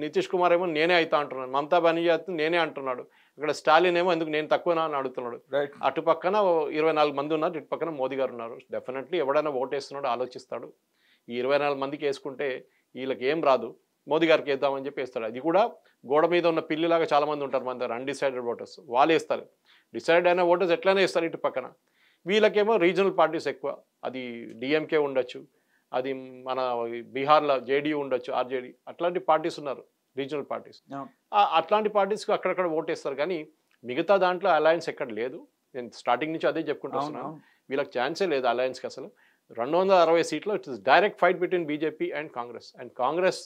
నితీష్ కుమార్ ఏమో నేనే అవుతా అంటున్నాడు, మమతా బెనర్జీ నేనే అంటున్నాడు, ఇక్కడ స్టాలిన్ ఏమో ఎందుకు నేను తక్కువనా అని అడుగుతున్నాడు. అటు పక్కన 24 మంది ఉన్నారు, ఇటు పక్కన మోదీ గారు ఉన్నారు. డెఫినెట్లీ ఎవడైనా ఓటు వేస్తున్నాడు ఆలోచిస్తాడు, ఈ 24 మందికి వేసుకుంటే వీళ్ళకి ఏం రాదు, మోదీ గారికి వేద్దామని చెప్పి వేస్తాడు. అది కూడా గోడ మీద ఉన్న పిల్లిలాగా చాలా మంది ఉంటారు మన దగ్గర, అన్డిసైడెడ్ ఓటర్స్, వాళ్ళు వేస్తారు. డిసైడ్ అయిన ఓటర్స్ ఎట్లయినా వేస్తారు ఇటు పక్కన. వీళ్ళకేమో రీజనల్ పార్టీస్ ఎక్కువ, అది డిఎంకే ఉండొచ్చు, అది మన బీహార్లో జేడీయూ ఉండొచ్చు, ఆర్జేడీ, అట్లాంటి పార్టీస్ ఉన్నారు రీజనల్ పార్టీస్. అట్లాంటి పార్టీస్కి అక్కడక్కడ ఓటేస్తారు, కానీ మిగతా దాంట్లో అలయన్స్ ఎక్కడ లేదు. నేను స్టార్టింగ్ నుంచి అదే చెప్పుకుంటున్నాను, వీళ్ళకి ఛాన్సే లేదు అలయన్స్కి అసలు. 260 సీట్లు it is direct fight between BJP and Congress. And Congress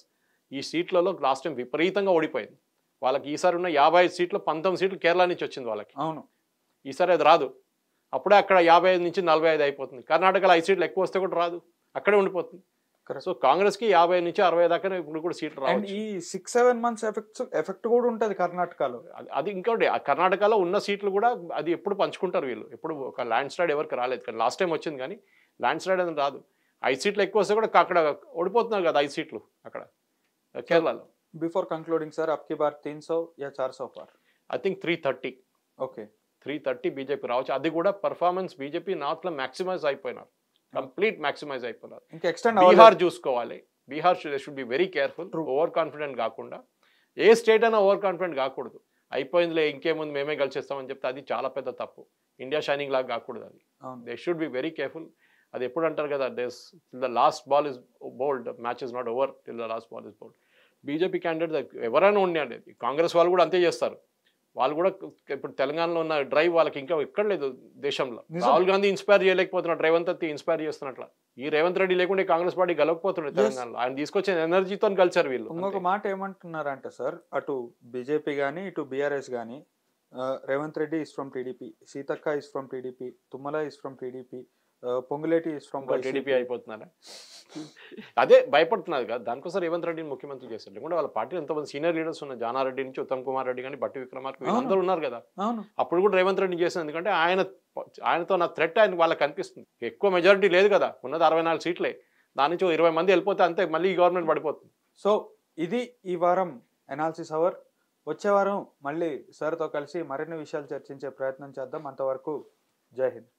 ఈ సీట్లలో లాస్ట్ టైం విపరీతంగా ఓడిపోయింది. వాళ్ళకి ఈసారి ఉన్న 55 సీట్లు 19 సీట్లు కేరళ నుంచి వచ్చింది వాళ్ళకి. అవును, ఈసారి అది రాదు. అప్పుడే అక్కడ 55 నుంచి 45 అయిపోతుంది. కర్ణాటకలో 5 సీట్లు ఎక్కువ వస్తే కూడా రాదు, అక్కడే ఉండిపోతుంది. సో కాంగ్రెస్కి 50 నుంచి 60 దాకా ఇప్పుడు కూడా సీట్లు రావు. ఈ 6-7 మంత్స్ ఎఫెక్ట్ కూడా ఉంటుంది కర్ణాటకలో. అది ఇంకోటి, కర్ణాటకలో ఉన్న సీట్లు కూడా అది ఎప్పుడు పంచుకుంటారు వీళ్ళు, ఎప్పుడు ఒక ల్యాండ్ స్లైడ్ ఎవరికి రాలేదు. కానీ లాస్ట్ టైం వచ్చింది, కానీ ల్యాండ్ స్లైడ్ అనేది రాదు. 5 సీట్లు ఎక్కువ వస్తే కూడా అక్కడ ఓడిపోతున్నారు కదా 5 సీట్లు అక్కడ కేరళలో. బిఫోర్ కంక్లూడింగ్ సార్, అప్కి బార్ 300 యా 400 పార్? I think 330. ఓకే, 330 బీజేపీ రావచ్చు. అది కూడా పర్ఫార్మెన్స్ బీజేపీ నార్త్లో మ్యాక్సిమైజ్ అయిపోయినారు, కంప్లీట్ మ్యాక్సిమైజ్ అయిపోయినారు. ఇంకా ఎక్స్టెండ్ బీహార్ చూసుకోవాలి, Bihar should be very careful, over confident కాకుండా. ఏ స్టేట్ అయినా ఓవర్ కాన్ఫిడెంట్ కాకూడదు, అయిపోయిందిలే ఇంకేముంది మేమే గెలిచేస్తామని చెప్తే అది చాలా పెద్ద తప్పు. ఇండియా షైనింగ్ లాగా కాకూడదు అది. They should be very careful. అది ఎప్పుడు అంటారు కదా, the last ball is bowled, match is not over till the last ball is bowled. BJP candidate ఎవరైనా ఉండండి, కాంగ్రెస్ వాళ్ళు కూడా అంతే చేస్తారు. వాళ్ళు కూడా ఇప్పుడు తెలంగాణలో ఉన్న డ్రైవ్ వాళ్ళకి ఇంకా ఎక్కడ లేదు దేశంలో. రాహుల్ గాంధీ ఇన్స్పైర్ చేయలేకపోతున్నాడు, రేవంత్ రెడ్డి ఇన్స్పైర్ చేస్తున్నట్ల. ఈ రేవంత్ రెడ్డి లేకుంటే కాంగ్రెస్ పార్టీ గెలవకపోతుండే తెలంగాణలో. ఆయన తీసుకొచ్చిన ఎనర్జీతో కలిసారు వీళ్ళు. ఇంకొక మాట ఏమంటున్నారంటే సార్, అటు బీజేపీ కానీ ఇటు బీఆర్ఎస్ కానీ, Revanth Reddy is from TDP, Seethakka is from TDP, Tummala is from TDP, Ponguleti is from TDP అయిపోతున్నారా? అదే భయపడుతున్నారు కదా, దానికోసం రేవంత్ రెడ్డిని ముఖ్యమంత్రి చేశారు. లేకుంటే వాళ్ళ పార్టీలో ఎంతమంది సీనియర్ లీడర్స్ ఉన్నారు, జానారెడ్డి నుంచి ఉత్తమ్ కుమార్ రెడ్డి కానీ, బట్టి విక్రమార్క, అందరూ ఉన్నారు కదా. అప్పుడు కూడా రేవంత్ రెడ్డి చేశారు, ఎందుకంటే ఆయనతో నా థ్రెట్ ఆయన వాళ్ళకి కనిపిస్తుంది. ఎక్కువ మెజారిటీ లేదు కదా, ఉన్నది 64 సీట్లే, దాని నుంచి 20 మంది వెళ్ళిపోతే అంతే, మళ్ళీ ఈ గవర్నమెంట్ పడిపోతుంది. సో ఇది ఈ వారం ఎనాలిసిస్ అవర్. వచ్చే వారం మళ్ళీ సార్తో కలిసి మరిన్ని విషయాలు చర్చించే ప్రయత్నం చేద్దాం. అంతవరకు జై హింద్.